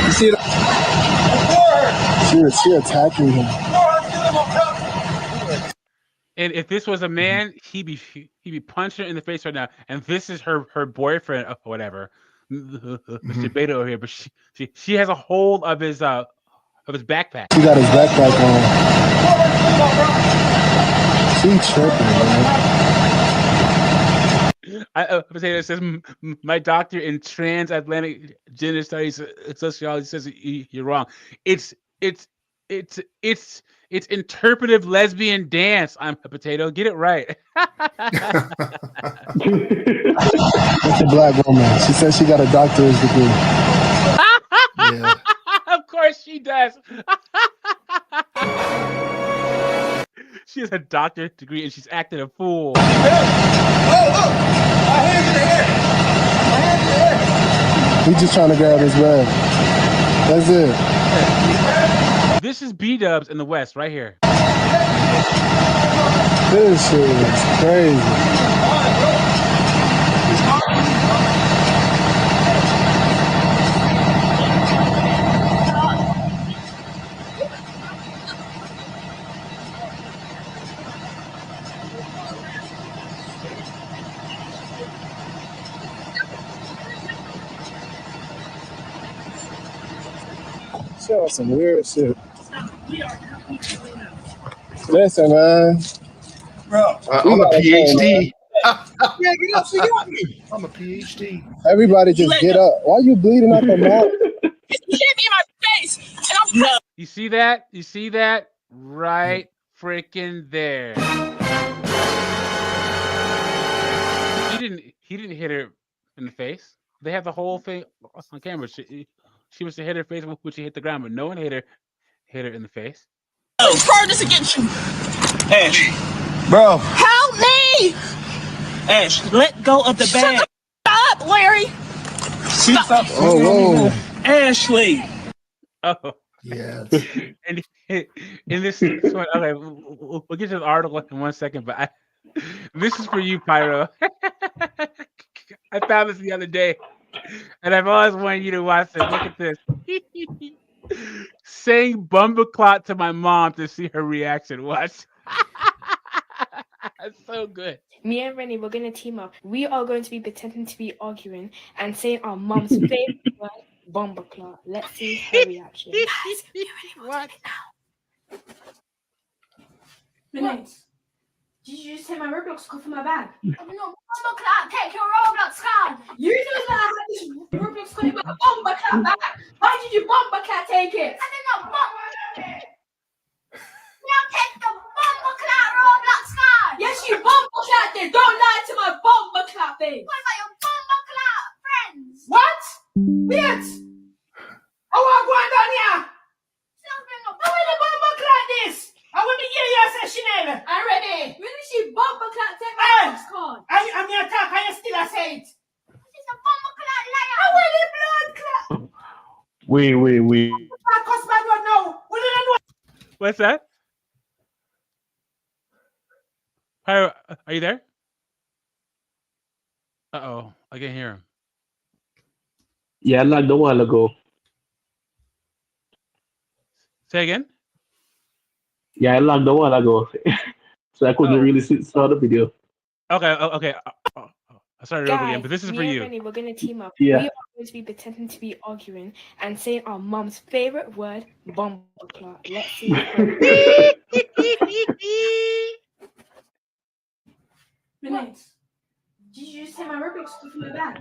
You see that? She attacking him. And if this was a man, he'd be punching her in the face right now. And this is her boyfriend or whatever, Mr. Beta over here. But she has a hold of his backpack. She got his backpack on. She tripping, man. Potato says my doctor in transatlantic gender studies sociology says you're wrong. It's interpretive lesbian dance. I'm a potato. Get it right. That's a black woman. She says she got a doctorate degree. Yeah. Of course she does. She has a doctorate degree and she's acting a fool. He's just trying to grab his bag. That's it. This is B-dubs in the West right here. This shit is crazy. Show some weird shit. Listen, man. Bro, I'm a PhD. I'm a PhD. Everybody just get up. Why you bleeding out the mouth? You hit me in my face, and I'm You see that? You see that? Right freaking there. He didn't hit her in the face. They have the whole thing on camera. She was to hit her face when she hit the ground, but no one hit her in the face. charge this against you. Ash. Bro. Help me! Ash, let go of the bag. Shut the f- up, Larry. Stop. Oh, whoa. Ashley. Oh. Yes. And in this one, okay, we'll get to the article in 1 second, but this is for you, Pyro. I found this the other day, and I've always wanted you to watch it. Look at this. Saying bumbleclot to my mom to see her reaction. Watch. It's so good. Me and Rennie, we're going to team up. We are going to be pretending to be arguing and saying our mom's favorite word, bumbleclot. Let's see her reaction. Guys, you really want it now. What? Did you just take my Roblox card from my bag? No, bumbleclap, take your Roblox card. You know that I had this Roblox card in my bumbleclap bag. Why did you bumbleclap take it? I did not bumbleclap. Now take the bumbleclap Roblox card. Yes, you bumbleclapped it. Don't lie to my bumbleclap face. What about your bumbleclap friends? What? Wait. I want to go on down here. I want to bumbleclap this. I want to hear your session. I'm ready. When did she bumbleclap take my Roblox card? I'm your talk and you still say it. She's a bumbleclap liar. I want the blood clot. Wait. I cost my blood now. What did I know? What's that? Pyro, are you there? Uh-oh, I can't hear him. Yeah, I logged a while ago. Say again? Yeah, I logged a while ago. So I couldn't really start the video. Okay. I started over again, but this is for you. Rennie, we're going to team up. Yeah. We are going to be pretending to be arguing and saying our mom's favorite word, bumbleclot. Let's see her Renee, did you just take my Roblox card from my bag?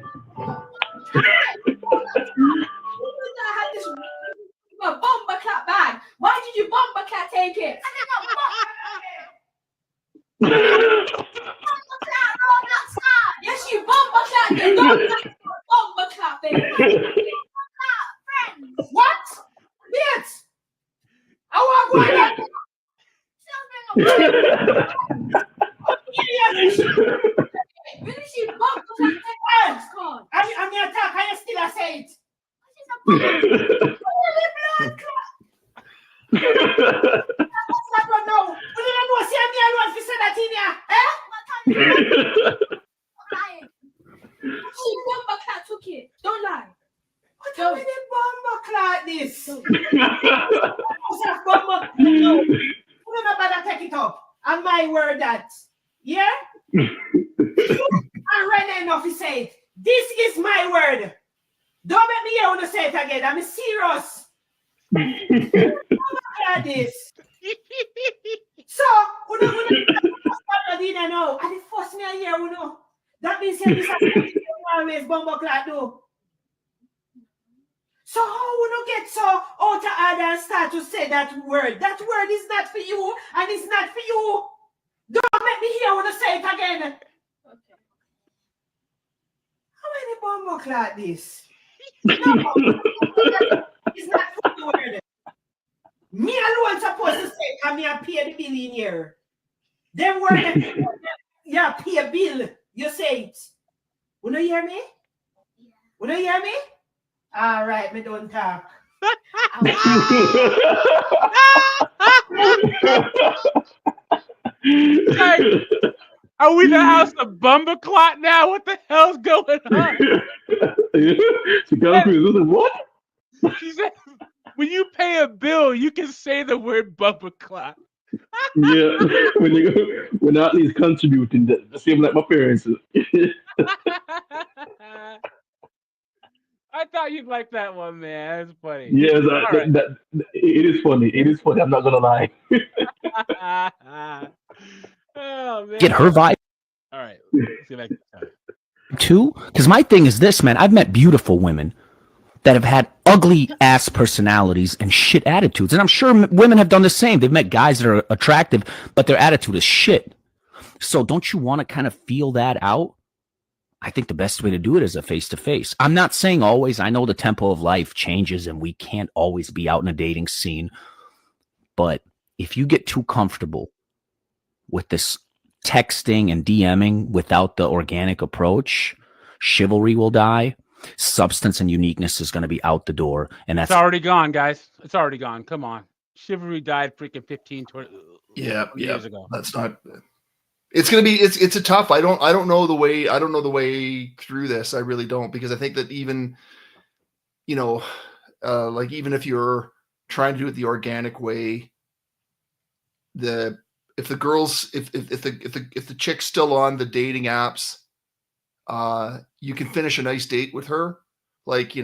I'm here talk, I still a say it. Don't lie. What are the bomber clot this? No, never bother take it up. And my word that. Yeah? You and René enough to say it. This is my word. Don't make me hear when you say it again. I'm serious. This. So, we don't know. And the first me I hear, we know. That means this is always bomber clot do. So how we don't get so out of order and start to say that word? That word is not for you, and it's not for you. Don't make me hear when you say it again. Okay. How many bomber clot this? No, it's not for the word. Me alone supposed to say it, and me I pay the bill in here. Them word, yeah, pay a bill. You say it. You don't hear me? You don't hear me? All right, me don't talk. Hey, are we the house of Bumbleclot now? What the hell's going on? She got me. What? She said, when you pay a bill, you can say the word Bumbleclot. Yeah, when at least contributing, the same like my parents. I thought you'd like that one, man. That's funny. Yes, All right. it is funny. It is funny. I'm not gonna lie. Oh man. Get her vibe All right. Let's see if I can too. Because my thing is this, man. I've met beautiful women that have had ugly ass personalities and shit attitudes, and I'm sure women have done the same. They've met guys that are attractive, but their attitude is shit. So don't you want to kind of feel that out? I think the best way to do it is a face-to-face. I'm not saying always. I know the tempo of life changes and we can't always be out in a dating scene. But if you get too comfortable with this texting and DMing without the organic approach, chivalry will die. Substance and uniqueness is going to be out the door. And that's It's already gone, guys. It's already gone. Come on. Chivalry died freaking 15, 20 years ago. That's not. It's gonna be. It's a tough. I don't know the way. I don't know the way through this. I really don't, because I think that even, like even if you're trying to do it the organic way, if the chick's still on the dating apps, you can finish a nice date with her. Like he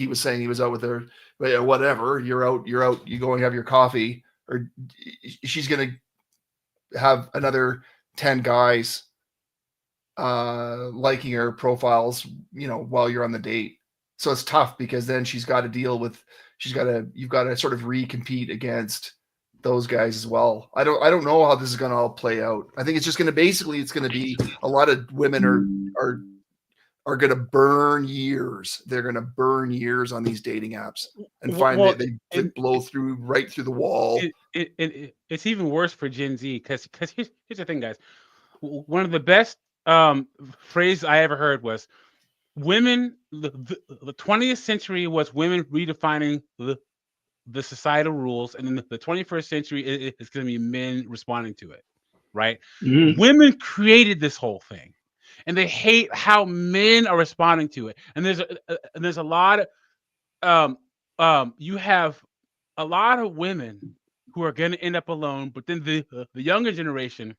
was saying, he was out with her, whatever. You're out. You go and have your coffee, or she's gonna have another 10 guys liking her profiles, while you're on the date. So it's tough, because then you've got to sort of recompete against those guys as well. I don't know how this is going to all play out. I think it's just going to be a lot of women are going to burn years. They're going to burn years on these dating apps and find that they blow right through the wall. It's even worse for Gen Z, because here's the thing, guys. One of the best phrases I ever heard was, women, the 20th century was women redefining the societal rules, and then the 21st century is going to be men responding to it, right? Mm-hmm. Women created this whole thing, and they hate how men are responding to it. And there's a lot of you have a lot of women who are going to end up alone, but then the younger generation,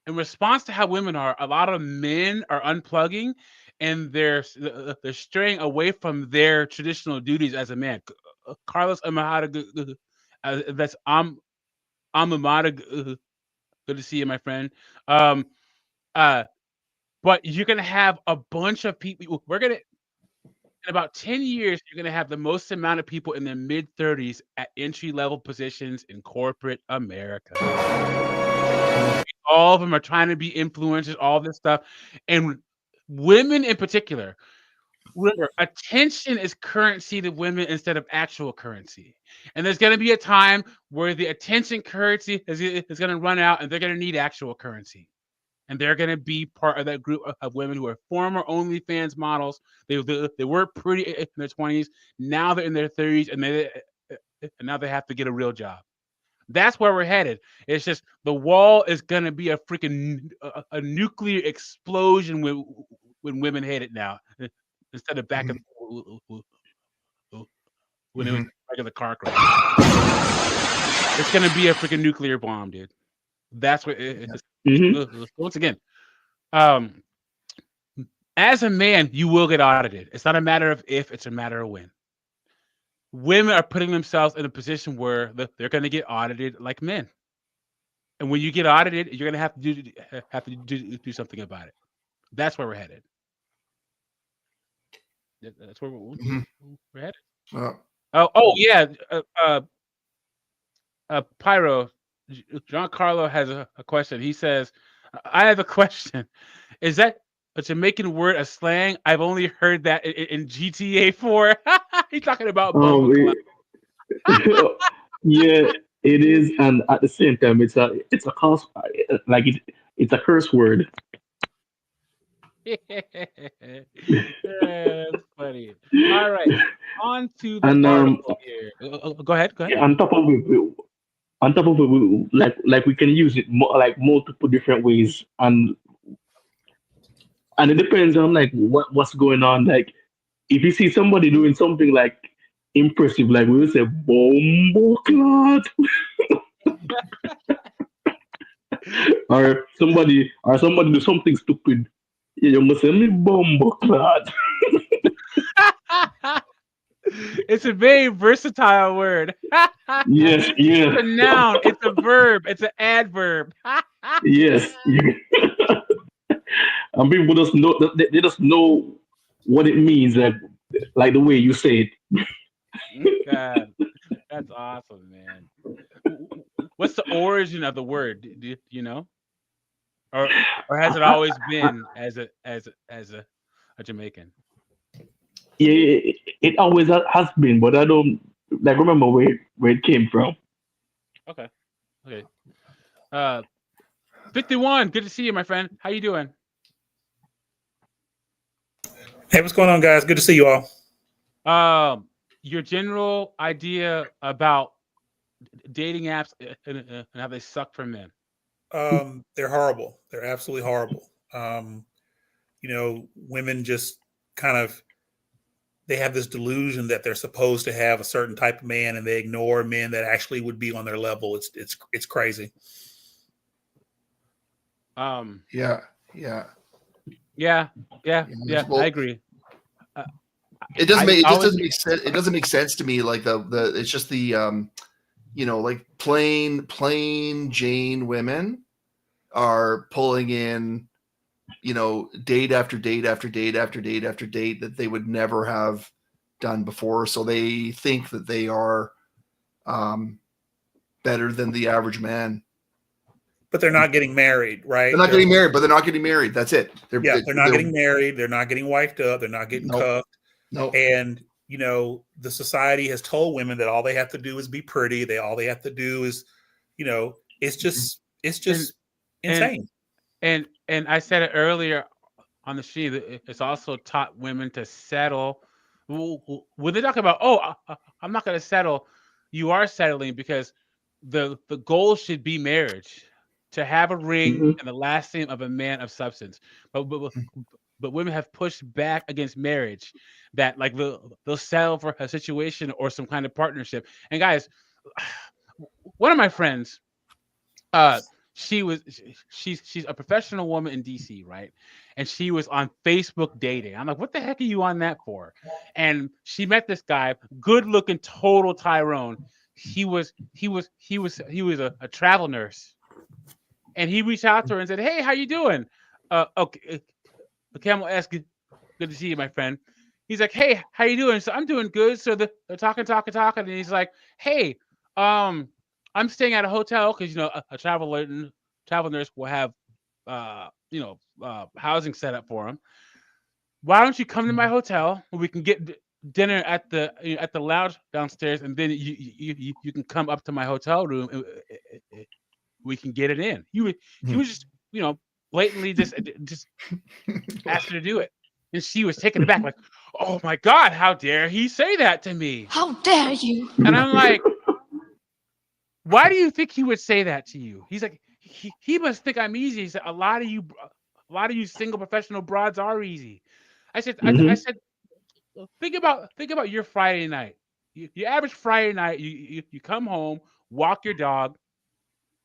in response to how women are, a lot of men are unplugging, and they're straying away from their traditional duties as a man. Carlos Amahada, that's Amahada. Good to see you, my friend. But you're gonna have a bunch of people. In about 10 years, you're gonna have the most amount of people in their mid-30s at entry-level positions in corporate America. All of them are trying to be influencers, all this stuff. And women in particular, remember, attention is currency to women instead of actual currency. And there's going to be a time where the attention currency is going to run out and they're going to need actual currency. And they're going to be part of that group of women who are former OnlyFans models. They were pretty in their 20s. Now they're in their 30s, and now they have to get a real job. That's where we're headed. It's just the wall is going to be a freaking a nuclear explosion when women hit it now, instead of back and when it was regular car crash. It's going to be a freaking nuclear bomb, dude. That's what it is. Once again, as a man, you will get audited. It's not a matter of if, it's a matter of when. Women are putting themselves in a position where they're going to get audited like men. And when you get audited, you're going to have to do something about it. That's where we're headed. That's where we're headed. Oh yeah. Pyro, Giancarlo has a question. He says, I have a question. Is that a Jamaican word, a slang? I've only heard that in GTA 4. He's talking about Bumble. Yeah, it is, and at the same time, it's a curse, like it's a curse word. That's funny. All right, on to the And article here. Go ahead. yeah, on top of it, like we can use it like multiple different ways, and it depends on like what's going on. Like if you see somebody doing something like impressive, like we would say, "Bombo clot," or somebody do something stupid, you must say, "Me bombo clot." It's a very versatile word. Yes, It's yeah, a noun. It's a verb. It's an adverb. yes. And people just know they just know what it means, like the way you say it. God, that's awesome, man. What's the origin of the word? Do you know? Or has it always been as a Jamaican? Yeah, it always has been, but I don't like remember where it came from. Okay. 51. Good to see you, my friend. How you doing? Hey, what's going on, guys? Good to see you all. Your general idea about dating apps and how they suck for men. They're horrible. They're absolutely horrible. Women just kind of they have this delusion that they're supposed to have a certain type of man, and they ignore men that actually would be on their level. It's crazy. Yeah. I agree. It doesn't make sense. It doesn't make sense to me. Like it's just the like plain Jane women are pulling in, date after date after date after date after date that they would never have done before. So they think that they are better than the average man. But they're not getting married, right? They're not getting married, but they're not getting married. That's it. They're not getting married. They're not getting wifed up. They're not getting cuffed. No. And the society has told women that all they have to do is be pretty. All they have to do is, it's just insane. And I said it earlier on the sheet. It's also taught women to settle. When they talk about, I'm not going to settle, you are settling because the goal should be marriage, to have a ring and the last name of a man of substance. But women have pushed back against marriage, that like they'll settle for a situation or some kind of partnership. And guys, one of my friends, she's a professional woman in DC, right? And she was on Facebook dating. I'm like, what the heck are you on that for? And she met this guy, good looking, total Tyrone. He was a travel nurse. And he reached out to her and said, "Hey, how you doing?" Okay, Camel asked, "Good to see you, my friend." He's like, "Hey, how you doing?" So I'm doing good. So they're talking, and he's like, "Hey, I'm staying at a hotel because a travel nurse will have housing set up for him. why don't you come to my hotel where we can get dinner at the lounge downstairs, and then you can come up to my hotel room and we can get it in. He was just blatantly just asked her to do it, and she was taken aback, like, oh my God, how dare he say that to me? How dare you? And I'm like, why do you think he would say that to you? He's like, he must think I'm easy. He said, a lot of you single professional broads are easy. I said, I said, think about your Friday night. Your average Friday night, you come home, walk your dog,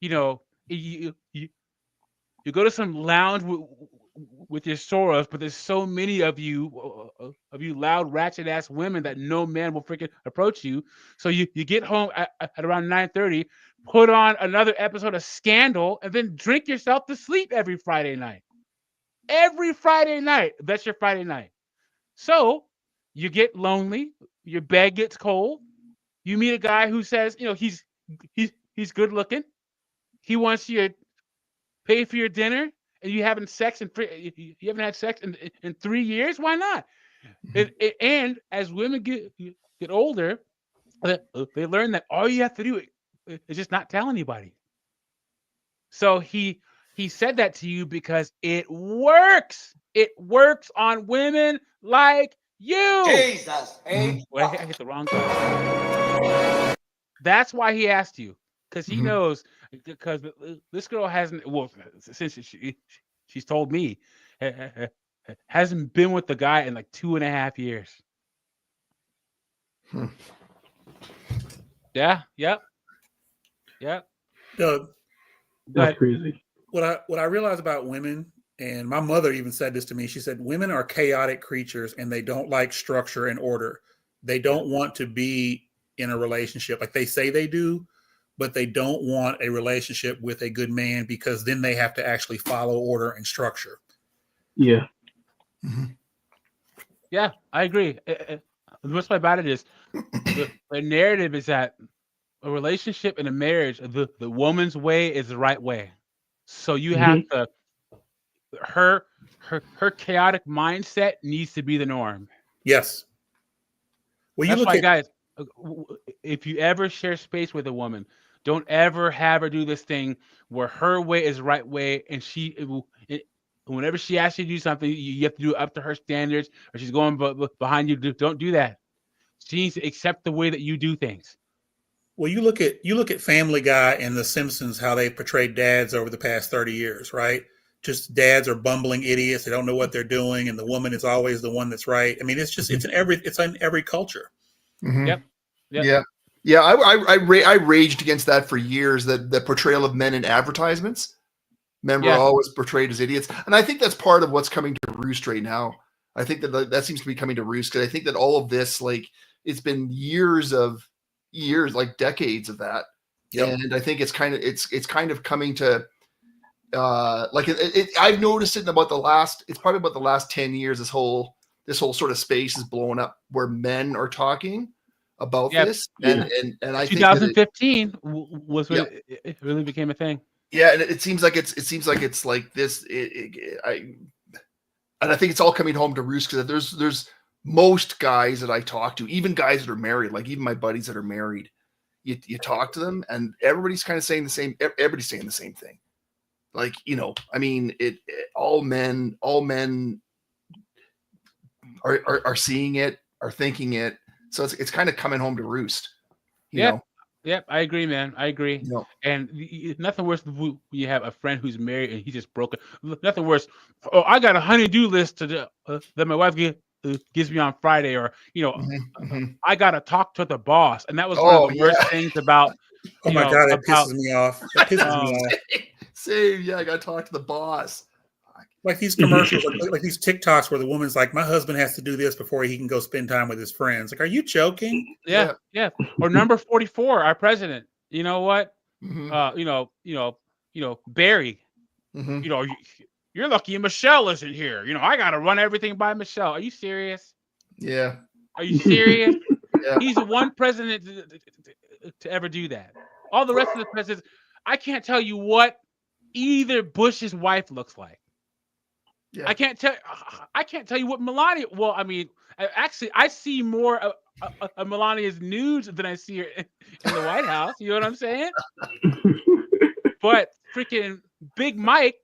you go to some lounge with your sorors, but there's so many of you loud ratchet ass women that no man will freaking approach you. So you get home at around 9:30, put on another episode of Scandal, and then drink yourself to sleep every Friday night. Every Friday night, that's your Friday night. So you get lonely, your bed gets cold. You meet a guy who says, he's good looking. He wants you to pay for your dinner, and you haven't had sex in 3 years. Why not? And as women get older, they learn that all you have to do is just not tell anybody. So he said that to you because it works. It works on women like you. Jesus. Well, I hit the wrong button. That's why he asked you, because he knows, because this girl hasn't, well, since she's told me, hasn't been with the guy in like 2.5 years. Yeah. Yep. Doug, That's crazy. What I realize about women, and my mother even said this to me. She said women are chaotic creatures, and they don't like structure and order. They don't want to be in a relationship. Like, they say they do, but they don't want a relationship with a good man, because then they have to actually follow order and structure. Yeah. Yeah, I agree. The worst part about it is the narrative is that a relationship and a marriage, the woman's way is the right way. So you have to, her chaotic mindset needs to be the norm. Yes. Well, that's why, guys, if you ever share space with a woman, don't ever have her do this thing where her way is the right way, and whenever she asks you to do something, you have to do it up to her standards, or she's going behind you. Don't do that. She needs to accept the way that you do things. Well, you look at Family Guy and The Simpsons, how they portrayed dads over the past 30 years, right? Just dads are bumbling idiots. They don't know what they're doing, and the woman is always the one that's right. I mean, it's just it's in every culture. Yep. Yeah. I raged against that for years. That the portrayal of men in advertisements, men were always portrayed as idiots, and I think that's part of what's coming to roost right now. I think that seems to be coming to roost, because I think that all of this, like, it's been years, like decades of that, and I think it's kind of coming to. I've noticed it in about the last. It's probably about the last 10 years. This whole sort of space is blowing up where men are talking about this, and I 2015 was when it really became a thing. Yeah, and it seems like it's like this. I think it's all coming home to roost, because there's most guys that I talk to, even guys that are married, like even my buddies that are married, you talk to them, and everybody's kind of saying the same. Everybody's saying the same thing. Like, I mean, all men are seeing it, are thinking it. So it's kind of coming home to roost. You know? Yep, I agree, man. I agree. And nothing worse than when you have a friend who's married and he just broke it. Nothing worse. Oh, I got a honey-do list that my wife gives me on Friday, or I got to talk to the boss, and that was one of the worst things about. Oh my God, that pisses me off. That pisses me off. Same, yeah, I got to talk to the boss. Like these commercials, like these TikToks where the woman's like, my husband has to do this before he can go spend time with his friends. Like, are you joking? Yeah. Or number 44, our president. You know what? Barry. You're lucky Michelle isn't here. I got to run everything by Michelle. Are you serious? Yeah. Are you serious? Yeah. He's the one president to ever do that. All the rest of the presidents, I can't tell you what either Bush's wife looks like. Yeah. I can't tell you what Melania. Well, I mean, actually, I see more of Melania's nudes than I see her in the White House. You know what I'm saying? But freaking Big Mike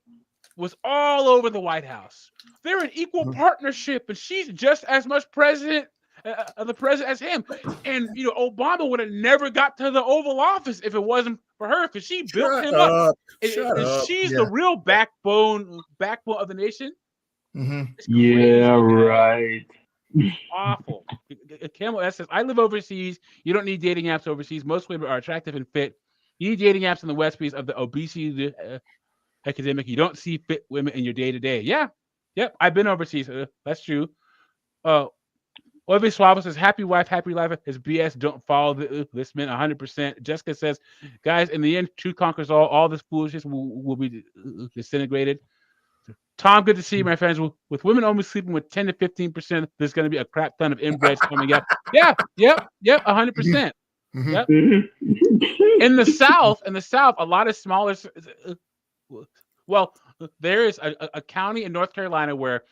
was all over the White House. They're an equal partnership, and she's just as much president the president as him. And Obama would have never got to the Oval Office if it wasn't for her, because she built Shut him up. up. And, Shut and up. she's Yeah. the real backbone of the nation. Mm-hmm. It's crazy, Yeah, man. right. Awful. Camel S says, I live overseas. You don't need dating apps overseas. Most women are attractive and fit. You need dating apps in the West because of the obesity epidemic. You don't see fit women in your day to day. Yeah. Yep. I've been overseas. That's true. Oive Suave says, happy wife, happy life. His BS. Don't follow this man 100%. Jessica says, guys, in the end, truth conquers all. All this foolishness will be disintegrated. Tom, good to see you, my friends. With women only sleeping with 10 to 15%, there's going to be a crap ton of inbreds coming up. Yeah, yep, 100%. Yep. In the South, a lot of smaller. Well, there is a county in North Carolina where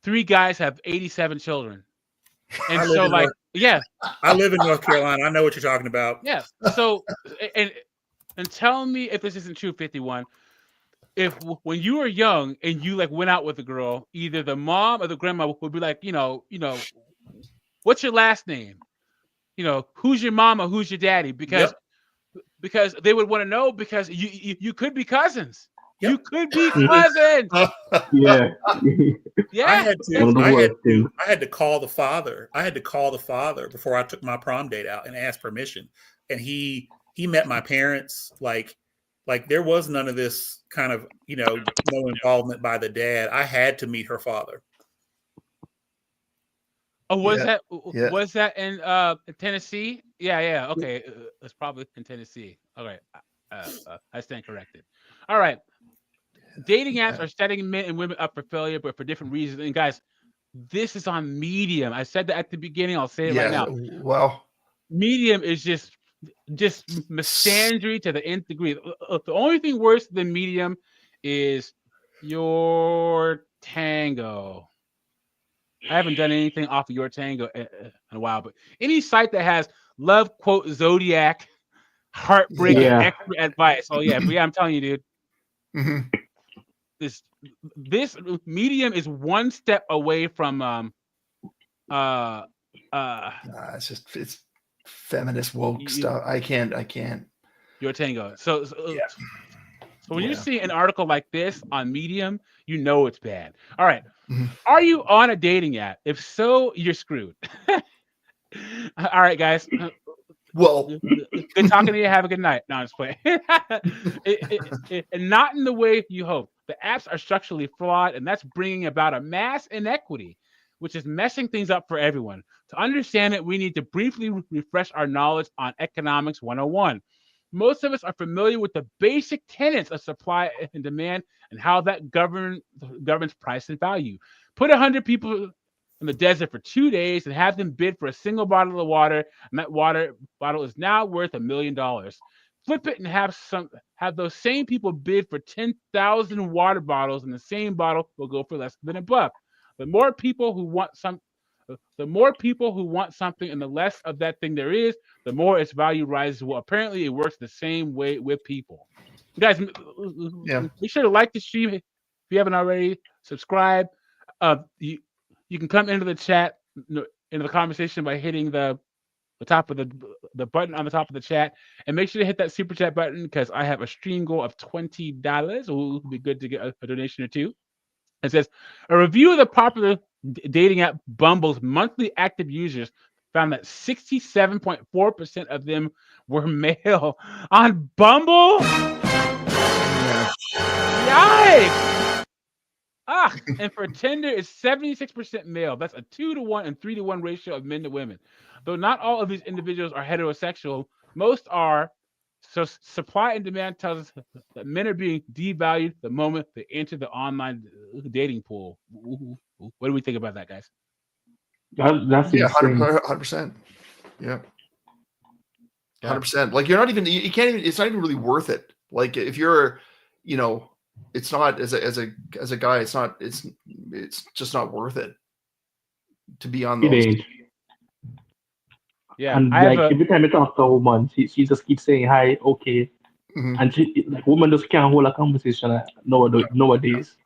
3 guys have 87 children, and I so I live in North Carolina. I know what you're talking about. Yeah. So and tell me if this isn't true, 51. If when you were young and you went out with a girl, either the mom or the grandma would be like, what's your last name? Who's your mama? Who's your daddy? Because they would want to know, because you could be cousins. Yep. You could be cousins. Yeah. Yeah. I had One of the worst things. I had to call the father. I had to call the father before I took my prom date out and ask permission. And he met my parents. Like there was none of this kind of, no involvement by the dad. I had to meet her father. Oh, was Yeah. that in Tennessee? Yeah. Okay, it's probably in Tennessee. All right, I stand corrected. All right, dating apps are setting men and women up for failure, but for different reasons. And guys, this is on Medium. I said that at the beginning. I'll say it right now. Well, Medium is just misandry to the nth degree. The only thing worse than Medium is your Tango. I haven't done anything off of your Tango in a while, but any site that has love quote Zodiac heartbreak expert advice. Oh yeah, but yeah, I'm telling you, dude. Mm-hmm. This Medium is one step away from it's feminist woke stuff. I can't. Your Tango. So when you see an article like this on Medium, you know it's bad. All right. Mm-hmm. Are you on a dating app? If so, you're screwed. All right, guys. Well, good talking to you. Have a good night. No, I'm just playing. And not in the way you hope. The apps are structurally flawed, and that's bringing about a mass inequity, which is messing things up for everyone. To understand it, we need to briefly refresh our knowledge on Economics 101. Most of us are familiar with the basic tenets of supply and demand and how that governs price and value. Put 100 people in the desert for 2 days and have them bid for a single bottle of water, and that water bottle is now worth $1 million. Flip it and have those same people bid for 10,000 water bottles, and the same bottle will go for less than $1. The more people who want something, and the less of that thing there is, the more its value rises. Well, apparently it works the same way with people. Guys, make sure to like the stream if you haven't already. Subscribe. You can come into the chat, into the conversation by hitting the top of the button on the top of the chat, and make sure to hit that super chat button, because I have a stream goal of $20. It will be good to get a donation or two. It says a review of the popular dating app Bumble's monthly active users found that 67.4% of them were male on Bumble. Yikes! And for Tinder, it's 76% male. That's a 2-to-1 and 3-to-1 ratio of men to women. Though not all of these individuals are heterosexual, most are. So supply and demand tells us that men are being devalued the moment they enter the online dating pool. What do we think about that, guys? That's insane. 100%. Yeah. 100%. Like you're not even. You can't even. It's not even really worth it. Like if you're, it's not as a guy. It's just not worth it to be on It those. ain't. Yeah, And I have like a every time I talk to a woman, she just keeps saying hi, okay. Mhm. And she like women just can't hold a conversation nowadays.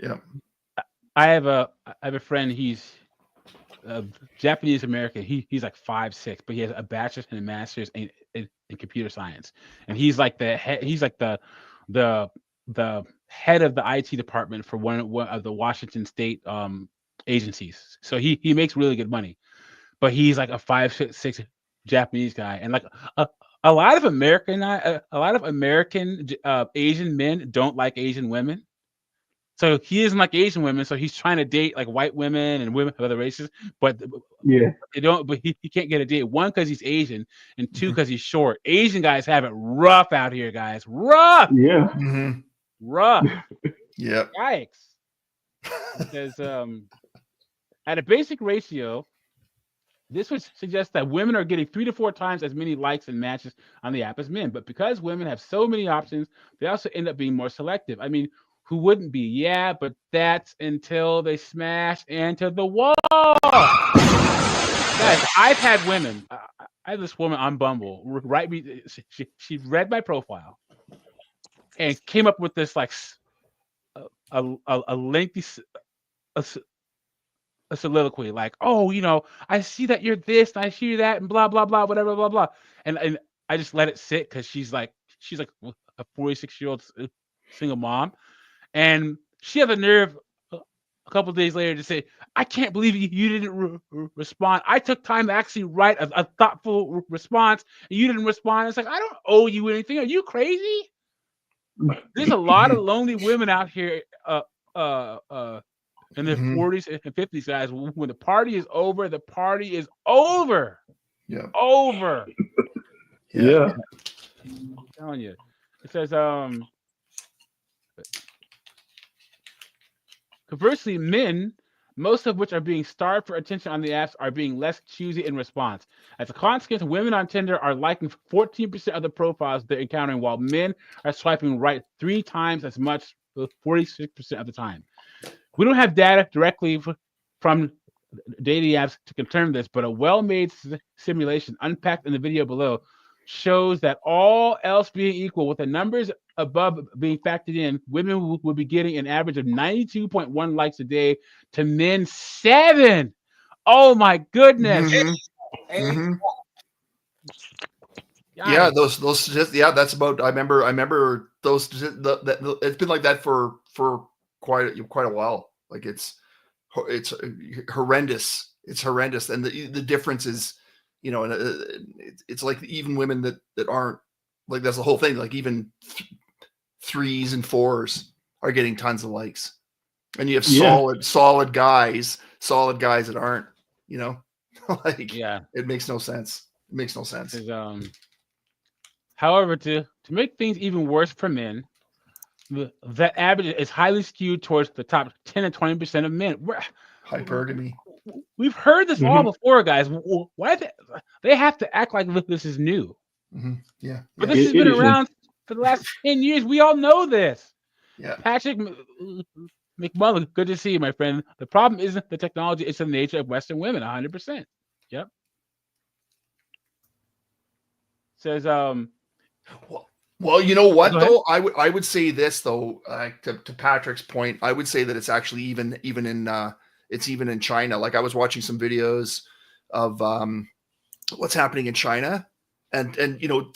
Yeah. I have a friend. He's Japanese American. He's like 5'6", but he has a bachelor's and a master's in computer science, and he's like he's like the head of the IT department for one of the Washington State agencies. So he makes really good money, but he's like a 5'6" Japanese guy, and like a lot of American Asian men don't like Asian women. So he isn't like Asian women, so he's trying to date like white women and women of other races, but Yeah. they don't. But he can't get a date. One, because he's Asian, and two, because he's short. Asian guys have it rough out here, guys. Rough, Yeah. rough. Yep. Yikes. Because at a basic ratio, this would suggest that women are getting 3 to 4 times as many likes and matches on the app as men. But because women have so many options, they also end up being more selective. I mean, who wouldn't be? Yeah, but that's until they smash into the wall. Guys, I've had women. I have this woman on Bumble write me. She read my profile and came up with this like a lengthy a soliloquy, like, oh, I see that you're this, and I see that, and blah blah blah, whatever, blah blah, and I just let it sit because she's like a 46-year-old single mom, and she had the nerve a couple of days later to say, I can't believe you didn't respond. I took time to actually write a thoughtful response, and you didn't respond. It's like, I don't owe you anything. Are you crazy? There's a lot of lonely women out here in their 40s and 50s, guys. When the party is over, the party is over. Yeah. Over. Yeah. I'm telling you. It says, conversely, men, most of which are being starved for attention on the apps, are being less choosy in response. As a consequence, women on Tinder are liking 14% of the profiles they're encountering, while men are swiping right 3 times as much, 46% of the time. We don't have data directly from dating apps to confirm this, but a well-made simulation unpacked in the video below shows that all else being equal, with the numbers above being factored in, women will be getting an average of 92.1 likes a day to men 7. Oh my goodness. Yeah, those yeah, that's about. I remember those. It's been like that for quite a while. Like it's horrendous. It's horrendous, and the difference is, it's like even women that aren't, like, that's the whole thing. Like even 3s and 4s are getting tons of likes, and you have solid guys that aren't. Like, it makes no sense. It makes no sense. However, to make things even worse for men, that average is highly skewed towards the top 10 to 20% of men. Hypergamy. We've heard this all before, guys. Why they have to act like this is new? Yeah, but this has been around for the last 10 years. We all know this. Yeah, Patrick McMullen, good to see you, my friend. The problem isn't the technology; it's the nature of Western women. 100%. Yep. Says Well, you know what though? I would say this though, to Patrick's point, I would say that it's actually even in China. Like, I was watching some videos of what's happening in China, and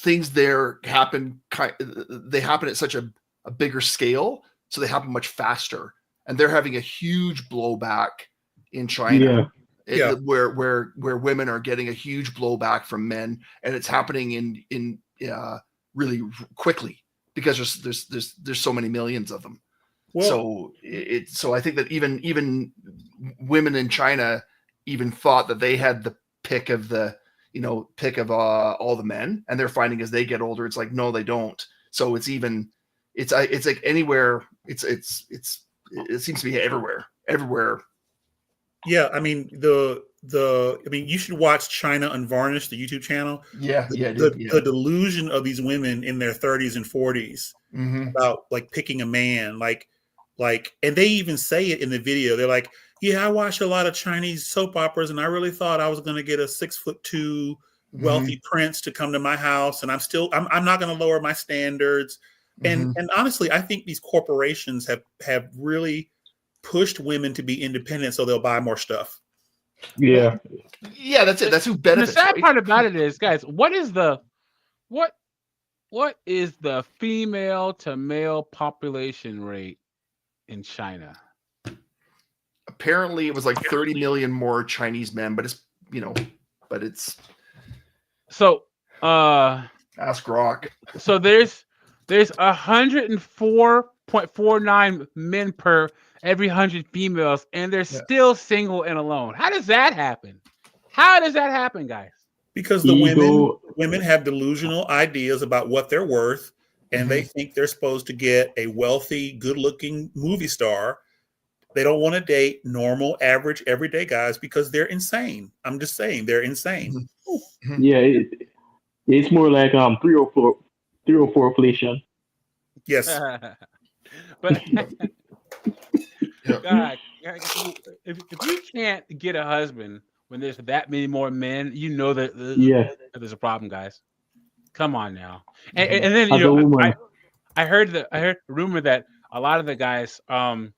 things there happen. They happen at such a bigger scale, so they happen much faster, and they're having a huge blowback in China. Where women are getting a huge blowback from men, and it's happening in really quickly because there's so many millions of them. Well, so I think that even women in China even thought that they had the pick of all the men, and they're finding as they get older, it's like, no, they don't. So it's like anywhere. It seems to be everywhere. Yeah, I mean you should watch China Unvarnished, the YouTube channel. Yeah, the delusion of these women in their 30s and 40s about like picking a man, like, and they even say it in the video. They're like, yeah, I watch a lot of Chinese soap operas, and I really thought I was going to get a 6'2" wealthy prince to come to my house, and I'm not going to lower my standards. And honestly, I think these corporations have really pushed women to be independent, so they'll buy more stuff. Yeah. Yeah, that's it. That's who And the benefits. sad Right? part about it is, guys, what is the female to male population rate in China? Apparently, it was like 30 million more Chinese men, but it's So ask Rock. So there's 104.49 men per every 100 females, and they're still single and alone. How does that happen? How does that happen, guys? Because the women have delusional ideas about what they're worth, and they think they're supposed to get a wealthy, good-looking movie star. They don't want to date normal, average, everyday guys because they're insane. I'm just saying, they're insane. Yeah, it's more like 304 inflation. Yes. But God, if you can't get a husband when there's that many more men, you know that there's a problem, guys. Come on now. And then I heard the rumor that a lot of the guys are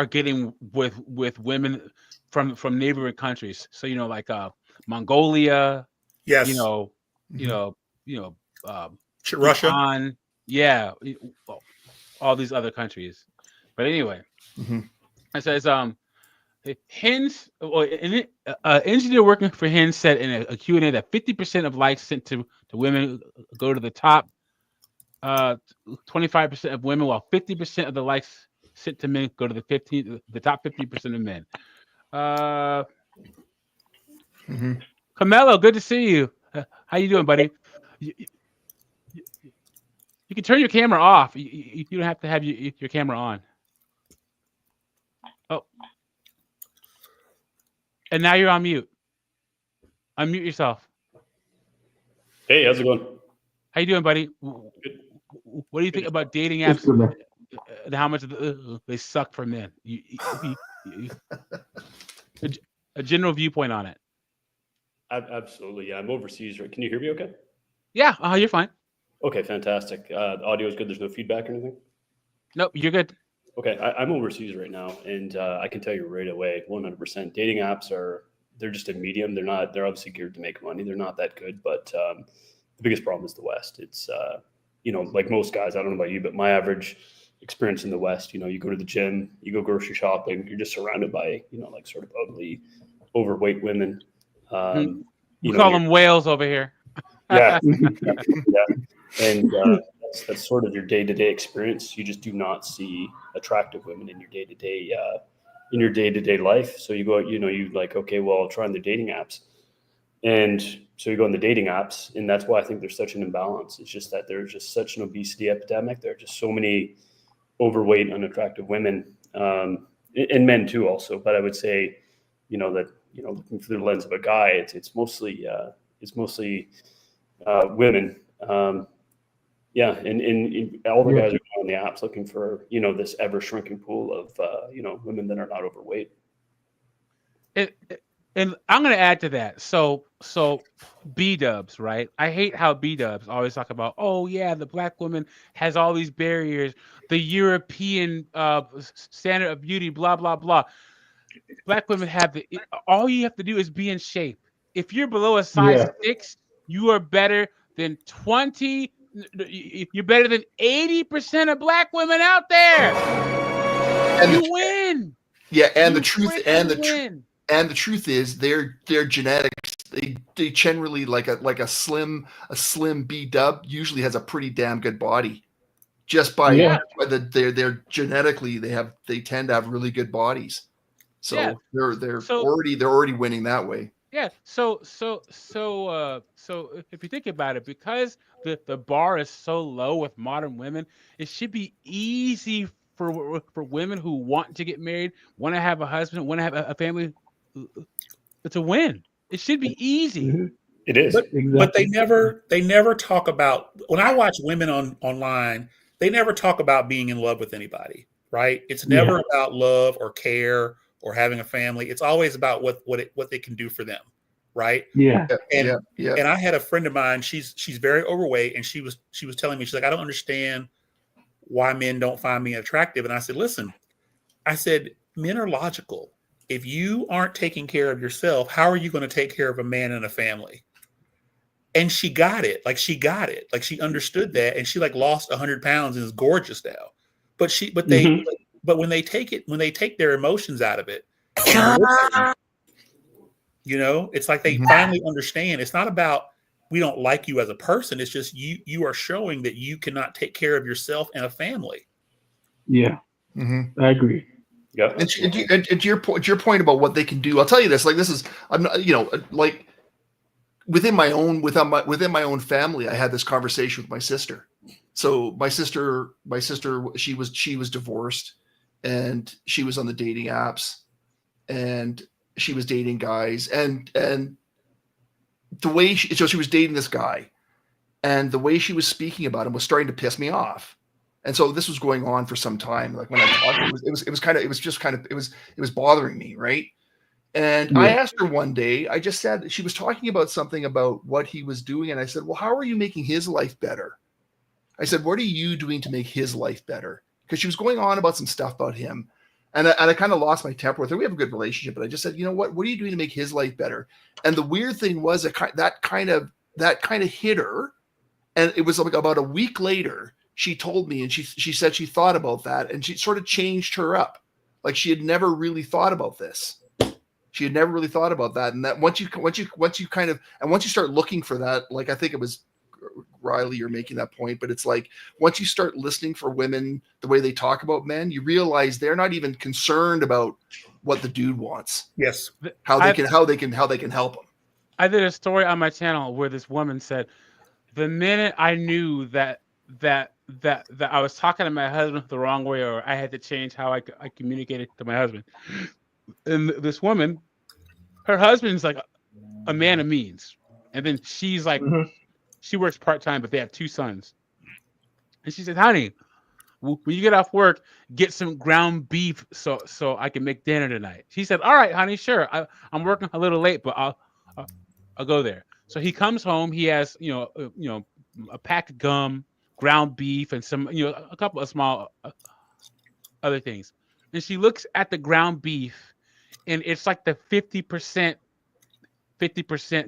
getting with women from neighboring countries. So like Mongolia, yes, Russia, Bhutan, all these other countries. But anyway, it says Hinge, an engineer working for Hinge said in a Q&A that 50% of likes sent to women go to the top 25% of women, while 50% of the likes sent to men go to the top 15% of men. Carmelo, good to see you. How you doing, buddy? You can turn your camera off. You don't have to have your camera on. Oh. And now you're on mute. Unmute yourself. Hey, how's it going? How you doing, buddy? Good. What do you think about dating apps and how much they suck for men? A general viewpoint on it. Absolutely. Yeah, I'm overseas. Right? Can you hear me okay? Yeah, you're fine. Okay, fantastic. The audio is good. There's no feedback or anything? Nope, you're good. Okay, I'm overseas right now, and I can tell you right away, 100%. Dating apps they're just a medium. They're obviously geared to make money. They're not that good, but the biggest problem is the West. It's, like most guys, I don't know about you, but my average experience in the West, you go to the gym, you go grocery shopping, you're just surrounded by, like sort of ugly, overweight women. We call them whales over here. Yeah. And that's sort of your day-to-day experience. You just do not see attractive women in your day-to-day life. So you go, you like, okay, well, I'll try on the dating apps. And so you go on the dating apps, and that's why I think there's such an imbalance. It's just that there's just such an obesity epidemic. There are just so many overweight, unattractive women, and men too also. But I would say, that, looking through the lens of a guy, it's mostly women. And all the guys are on the apps looking for, this ever shrinking pool of, women that are not overweight. And I'm going to add to that. So B-dubs, right? I hate how B-dubs always talk about, oh yeah, the black woman has all these barriers, the European standard of beauty, blah, blah, blah. Black women all you have to do is be in shape. If you're below a size 6, you are better than 20. You're better than 80% of black women out there. And you win. Yeah, and the truth is their genetics, they generally like a slim B-dub usually has a pretty damn good body. Just by they're genetically they tend to have really good bodies. So they're already winning that way. Yeah. So if you think about it, because the bar is so low with modern women, it should be easy for women who want to get married, want to have a husband, want to have a family, to win. It should be easy. It is. But they never talk about, when I watch women online, they never talk about being in love with anybody, right? It's never about love or care or having a family. It's always about what they can do for them, right? Yeah. And and I had a friend of mine. She's very overweight, and she was telling me, she's like, I don't understand why men don't find me attractive. And I said, listen, I said, men are logical. If you aren't taking care of yourself, how are you going to take care of a man and a family? And she got it. Like she got it. Like she understood that, and she like lost 100 pounds and is gorgeous now. But when they take their emotions out of it, and listen, it's like they finally understand. It's not about we don't like you as a person. It's just you are showing that you cannot take care of yourself and a family. Yeah, I agree. Yeah. And to your point about what they can do, I'll tell you this. Like this is, I'm not, like within my own family, I had this conversation with my sister. So my sister, she was divorced, and she was on the dating apps, and she was dating guys, and the way she was dating this guy, and the way she was speaking about him was starting to piss me off. And so this was going on for some time. Like when I talked, it was bothering me, right? And I asked her one day, I just said, she was talking about something about what he was doing. And I said, well, how are you making his life better? I said, what are you doing to make his life better? Because she was going on about some stuff about him. And I kind of lost my temper with her. We have a good relationship, but I just said, you know what are you doing to make his life better? And the weird thing was that kind of hit her. And it was like about a week later, she told me, and she said she thought about that, and she sort of changed her up. Like she had never really thought about this. She had never really thought about that. And that once you start looking for that, like I think it was Riley, you're making that point, but it's like once you start listening for women, the way they talk about men, you realize they're not even concerned about what the dude wants. Yes. How they can help him. I did a story on my channel where this woman said, the minute I knew that I was talking to my husband the wrong way, or I had to change how I communicated to my husband. And this woman, her husband's like a man of means. And then she's like, she works part-time, but they have 2 sons. And she said, honey, when you get off work, get some ground beef so I can make dinner tonight. She said, all right, honey, sure. I'm working a little late, but I'll go there. So he comes home. He has, a pack of gum, ground beef, and some, a couple of small other things. And she looks at the ground beef, and it's like the 50%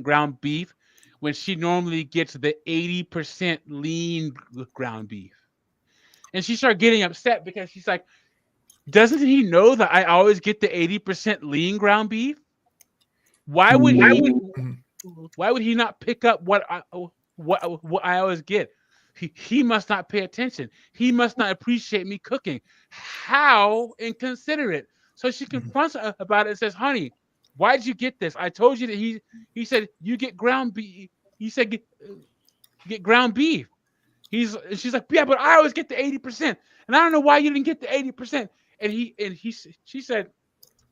ground beef when she normally gets the 80% lean ground beef. And she started getting upset because she's like, doesn't he know that I always get the 80% lean ground beef? Why would he not pick up what I always get? He must not pay attention. He must not appreciate me cooking. How inconsiderate. So she confronts her about it and says, honey, why did you get this? I told you that he said you get ground beef. He said get ground beef. She's like, yeah, but I always get the 80%. And I don't know why you didn't get the 80%. And she said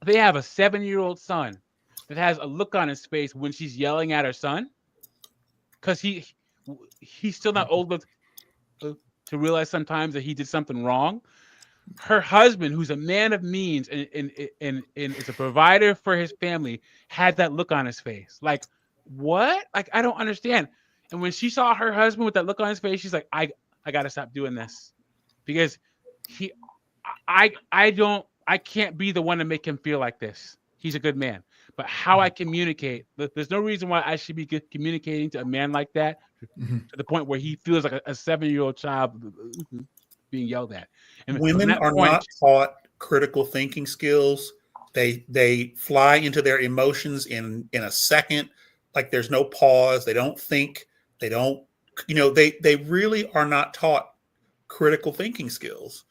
they have a 7-year-old son that has a look on his face when she's yelling at her son, because he's still not old enough to realize sometimes that he did something wrong. Her husband, who's a man of means and is a provider for his family, had that look on his face. Like, what? Like, I don't understand. And when she saw her husband with that look on his face, she's like, I got to stop doing this, because I can't be the one to make him feel like this. He's a good man. But how I communicate, there's no reason why I should be communicating to a man like that to the point where he feels like a 7-year-old child being yelled at. And women are not taught critical thinking skills. They fly into their emotions in a second. Like there's no pause. They don't think. They don't. They really are not taught critical thinking skills.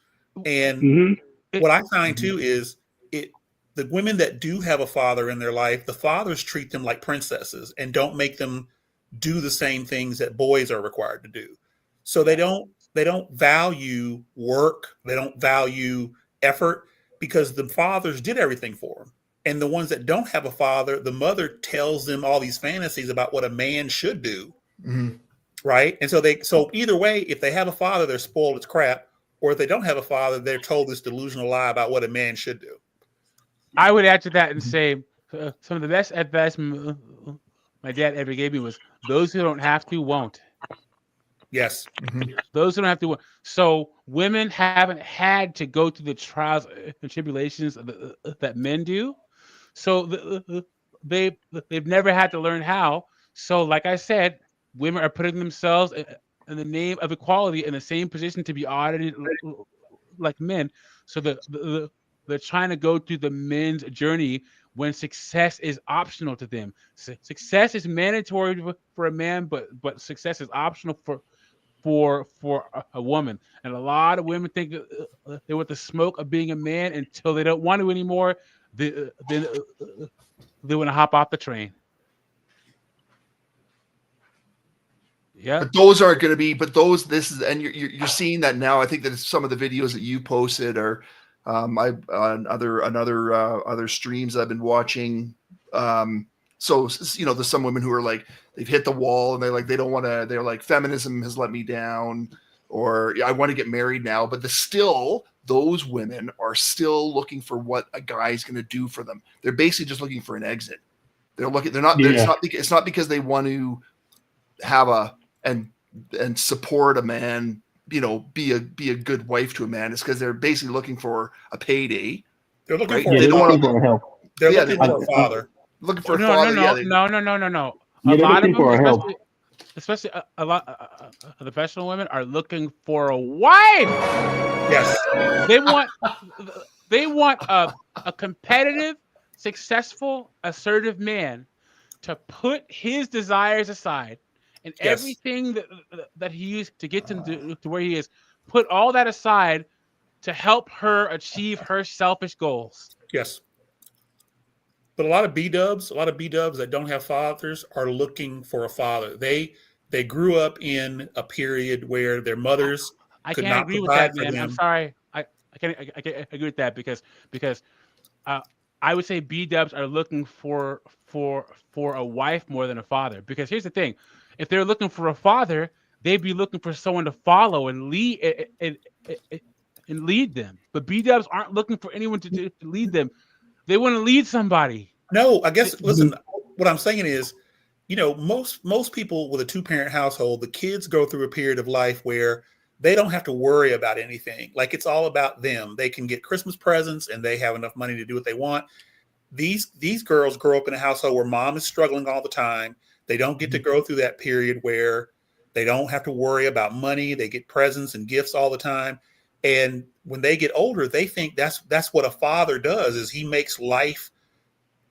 And what I find too is the women that do have a father in their life, the fathers treat them like princesses and don't make them do the same things that boys are required to do. So they don't value work. They don't value effort, because the fathers did everything for them. And the ones that don't have a father, the mother tells them all these fantasies about what a man should do. right? And so either way, if they have a father, they're spoiled as crap, or if they don't have a father, they're told this delusional lie about what a man should do. I would add to that and say some of the best advice my dad ever gave me was those who don't have to won't. Yes. Those who don't have to. So women haven't had to go through the trials and tribulations that men do. So they've never had to learn how. So like I said, women are putting themselves in the name of equality in the same position to be audited like men. So they're trying to go through the men's journey when success is optional to them. Success is mandatory for a man, but success is optional for a woman. And a lot of women think they want the smoke of being a man until they don't want to anymore. Then they want to hop off the train. Yeah. But those aren't going to be. But those, this is, and you're seeing that now. I think that some of the videos that you posted are, on other streams I've been watching. So there's some women who are like they've hit the wall and they don't want to. They're like, feminism has let me down, or I want to get married now. But those women are still looking for what a guy's going to do for them. They're basically just looking for an exit. They're looking. They're not. Yeah. It's not because they want to have and support a man, be a good wife to a man. It's because they're basically looking for a payday. They're looking right? for. They don't want for help. They're looking for a father. Looking for a No. father. No. Yeah, A they're lot of looking for them, help. especially a lot of the professional women, are looking for a wife. Yes. They want a competitive, successful, assertive man to put his desires aside and Yes. everything that he used to get him to where he is, put all that aside to help her achieve her selfish goals. Yes. But a lot of B-dubs that don't have fathers are looking for a father. They grew up in a period where their mothers I could can't not agree with provide that, for man. I'm them. sorry. I can't agree with that because I would say B-dubs are looking for a wife more than a father. Because here's the thing: if they're looking for a father, they'd be looking for someone to follow and lead and lead them. But B-dubs aren't looking for anyone to lead them. They want to lead somebody. No, I guess listen, what I'm saying is, most people with a two-parent household, the kids go through a period of life where they don't have to worry about anything. Like it's all about them. They can get Christmas presents and they have enough money to do what they want. These girls grow up in a household where mom is struggling all the time. They don't get to go through that period where they don't have to worry about money. They get presents and gifts all the time. And when they get older, they think that's what a father does, is he makes life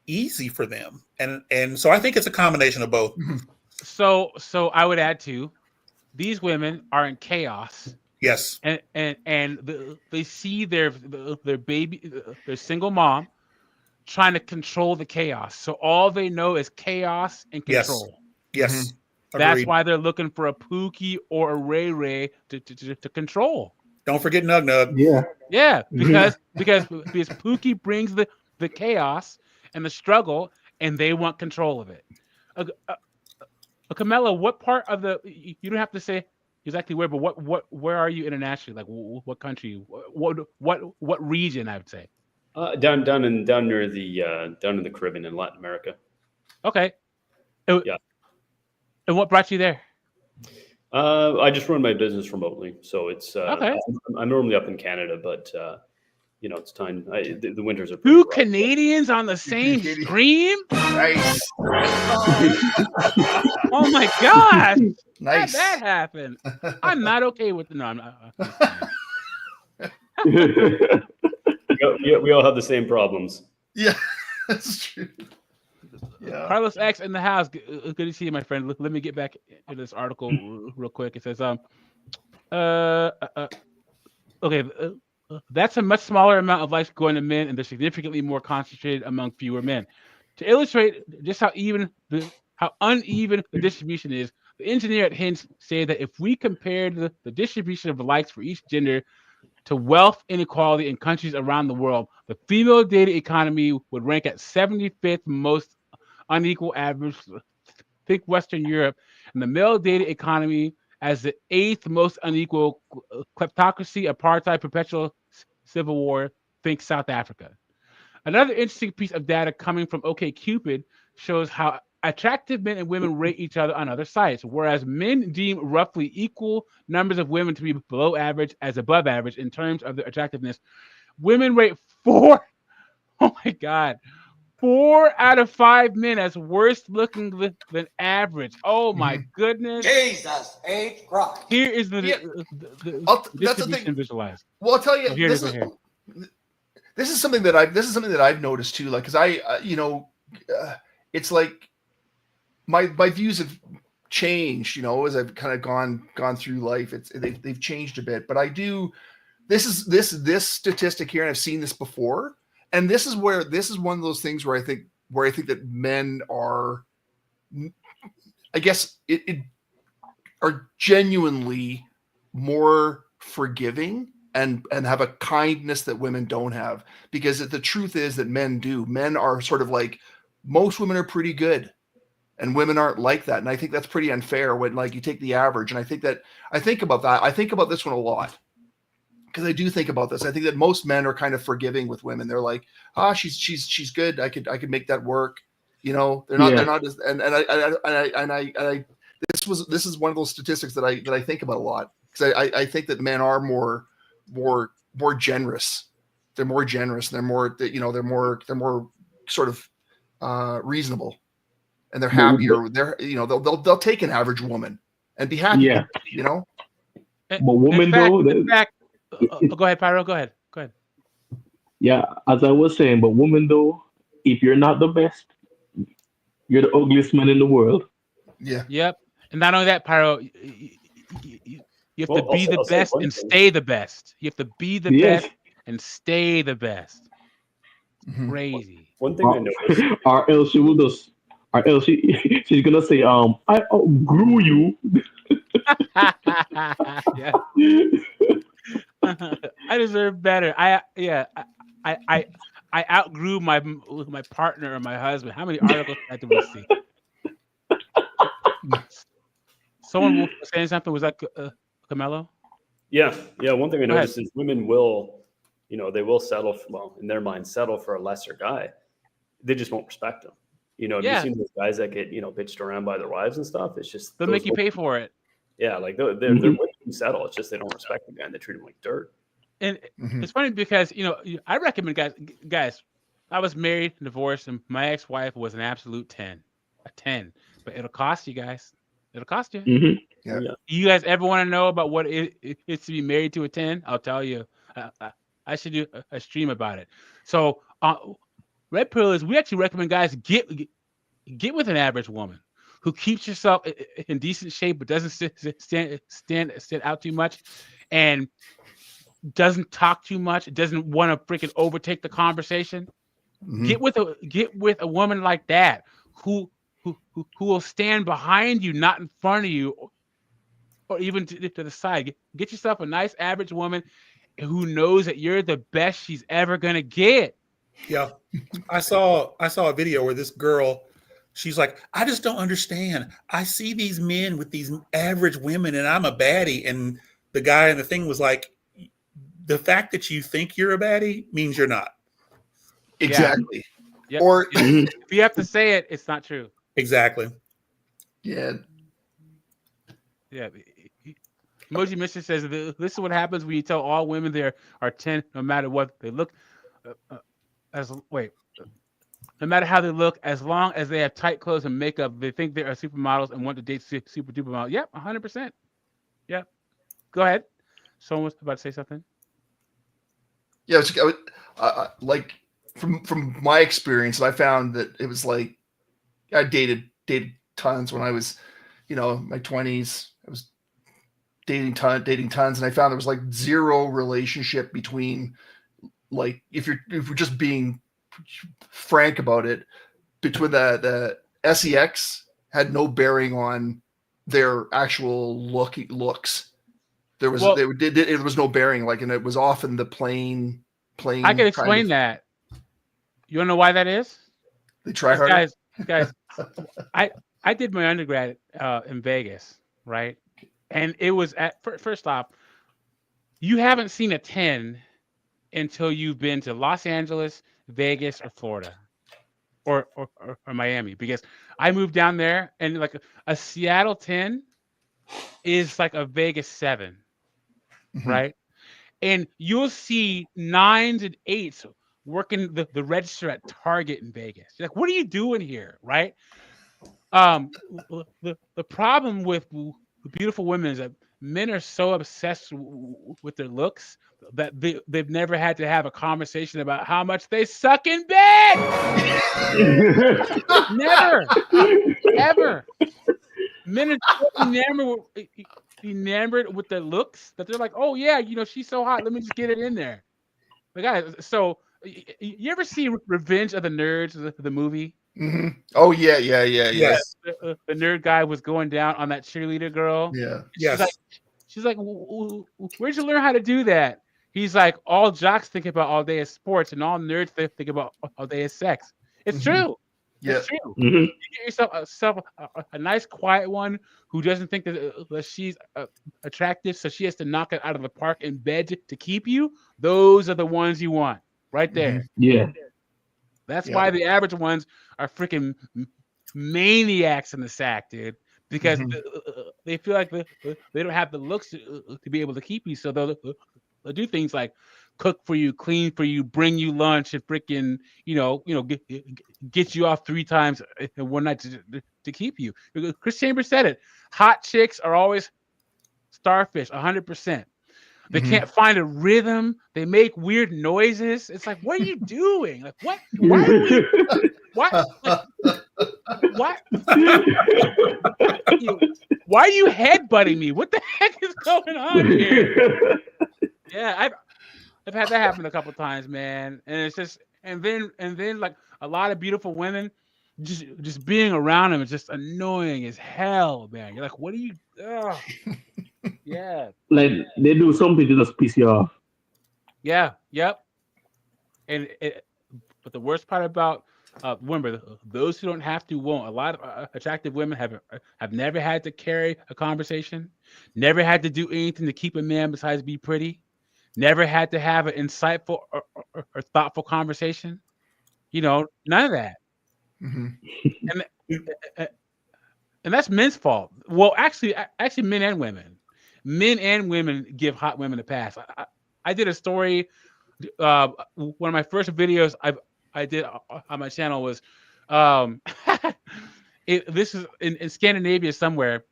easy for them. And so I think it's a combination of both. So I would add too, these women are in chaos. Yes. And they see their baby, their single mom, trying to control the chaos. So all they know is chaos and control. Yes. That's Agreed. why they're looking for a Pookie or a Ray Ray to control. Don't forget Nug Nug. Yeah. Yeah, because Pookie brings the chaos and the struggle, and they want control of it. Camilla, what part of you don't have to say exactly where, but where are you internationally? Like what country? What region? I would say. Down near the down in the Caribbean in Latin America. Okay. Yeah. And what brought you there? I just run my business remotely, so it's okay. I'm normally up in Canada, but it's time. The winters are two Canadians on the same stream. Nice. Oh my gosh! Nice. That happened. I'm not okay with no. I'm not. We all have the same problems. Yeah, that's true. Yeah. Carlos X in the house. Good to see you, my friend. Let me get back into this article real quick. It says, okay, that's a much smaller amount of likes going to men, and they're significantly more concentrated among fewer men. To illustrate just how uneven the distribution is, the engineer at Hinge say that if we compared the distribution of likes for each gender to wealth inequality in countries around the world, the female data economy would rank at 75th most unequal average. Think Western Europe, and the male data economy as the 8th most unequal kleptocracy, apartheid, perpetual civil war. Think South Africa. Another interesting piece of data coming from OkCupid shows how attractive men and women rate each other on other sites, whereas men deem roughly equal numbers of women to be below average as above average in terms of their attractiveness. Women rate 4. Oh my God. 4 out of 5 men as worse looking than average. Oh my goodness. Jesus H. Christ. Here is the That's the distribution thing. visualized. Well, I'll tell you, Oh, here it is right here. this is something that I've noticed too. Like, because it's like my views have changed. As I've kind of gone through life, they've changed a bit. But I do. This statistic here, and I've seen this before, and this is one of those things where I think that men are, I guess, are genuinely more forgiving and have a kindness that women don't have, because the truth is that men are sort of like, most women are pretty good and women aren't like that. And I think that's pretty unfair when, like, you take the average. And I think about that. I think about this one a lot, because I do think about this. I think that most men are kind of forgiving with women. They're like, she's good. I could make that work. They're not as, and I this is one of those statistics that I think about a lot, because I think that men are more generous. They're more generous, and they're more sort of reasonable, and they're happier. They'll take an average woman and be happy. Yeah. But women in fact, go ahead, Pyro. Go ahead. Yeah, as I was saying, but women though, if you're not the best, you're the ugliest man in the world. Yeah. Yep. And not only that, Pyro, you have to be the best and stay the best. You have to be the best and stay the best. Crazy. One thing I noticed, or else she will just, or else she's gonna say, I outgrew you. Yeah. I deserve better. I outgrew my partner or my husband. How many articles did we see? Someone was saying something. Was that Camelo? Yeah. One thing I noticed is women will, they will settle. In their mind, settle for a lesser guy. They just won't respect him. Have you seen those guys that get bitched around by their wives and stuff? It's just they'll make you pay for it. Yeah, like they're willing to settle. It's just they don't respect the guy and they treat him like dirt. And it's funny because I recommend guys. I was married, divorced, and my ex-wife was an absolute 10, a 10. But it'll cost you guys. It'll cost you. Yeah. You guys ever want to know about what it's to be married to a 10? I'll tell you. I should do a stream about it. So Red Pill is, we actually recommend guys get with an average woman who keeps herself in decent shape but doesn't stand out too much, and doesn't talk too much, doesn't want to freaking overtake the conversation. Get with a woman like that who will stand behind you, not in front of you, or even to the side. Get yourself a nice average woman who knows that you're the best she's ever gonna get. Yeah, I saw a video where this girl, she's like, I just don't understand. I see these men with these average women, and I'm a baddie. And the guy in the thing was like, the fact that you think you're a baddie means you're not. Exactly. Yeah. Or if you have to say it, it's not true. Exactly. Yeah. Yeah. Emoji Mission says, this is what happens when you tell all women there are 10, no matter what they look. No matter how they look, as long as they have tight clothes and makeup, they think they are supermodels and want to date super duper models. Yep, 100%. Yep. Go ahead. Someone was about to say something. Yeah, like from my experience, I found that it was like I dated tons when I was, my 20s. I was dating tons, and I found there was like zero relationship between, like, if we're just being frank about it, between the sex had no bearing on their actual looks. There was it was no bearing, like, and it was often the plain. I can explain that. You want to know why that is? They try harder. Guys, I did my undergrad in Vegas, right? And it was first off, you haven't seen a 10 until you've been to Los Angeles, Vegas, or Florida, or Miami. Because I moved down there, and like a Seattle 10 is like a Vegas 7, right? And you'll see 9s and 8s working the register at Target in Vegas. You're like, what are you doing here, right? The problem with beautiful women is that men are so obsessed with their looks that they've never had to have a conversation about how much they suck in bed. Never, ever. Men are so enamored with their looks that they're like, oh yeah, she's so hot. Let me just get it in there. But guys, so you ever see Revenge of the Nerds, the movie? Mm-hmm. Oh yeah. Yes. The nerd guy was going down on that cheerleader girl. Yeah. She's like, where'd you learn how to do that? He's like, all jocks think about all day is sports, and all nerds think about all day is sex. It's true. Yeah. It's true. You get yourself a nice, quiet one who doesn't think that she's attractive, so she has to knock it out of the park in bed to keep you. Those are the ones you want, right there. Yeah. That's why the average ones are freaking maniacs in the sack, dude. Because they feel like they don't have the looks to be able to keep you, so they'll do things like cook for you, clean for you, bring you lunch, and freaking get you off 3 times in one night to keep you. Chris Chambers said it. Hot chicks are always starfish, 100%. They can't find a rhythm. They make weird noises. It's like, what are you doing? Like, what? Why are we? What? What? Why are you headbutting me? What the heck is going on here? Yeah, I've had that happen a couple times, man. And it's just, and then like a lot of beautiful women, just being around them is just annoying as hell, man. You're like, what are you? Ugh. Yeah. Like they do something to just piss you off. Yeah. Yep. But the worst part about remember, those who don't have to won't. A lot of attractive women have never had to carry a conversation, never had to do anything to keep a man besides be pretty, never had to have an insightful or thoughtful conversation. None of that. And that's men's fault. Well, actually, men and women give hot women a pass. I did a story. One of my first videos I did on my channel was, this is in Scandinavia somewhere.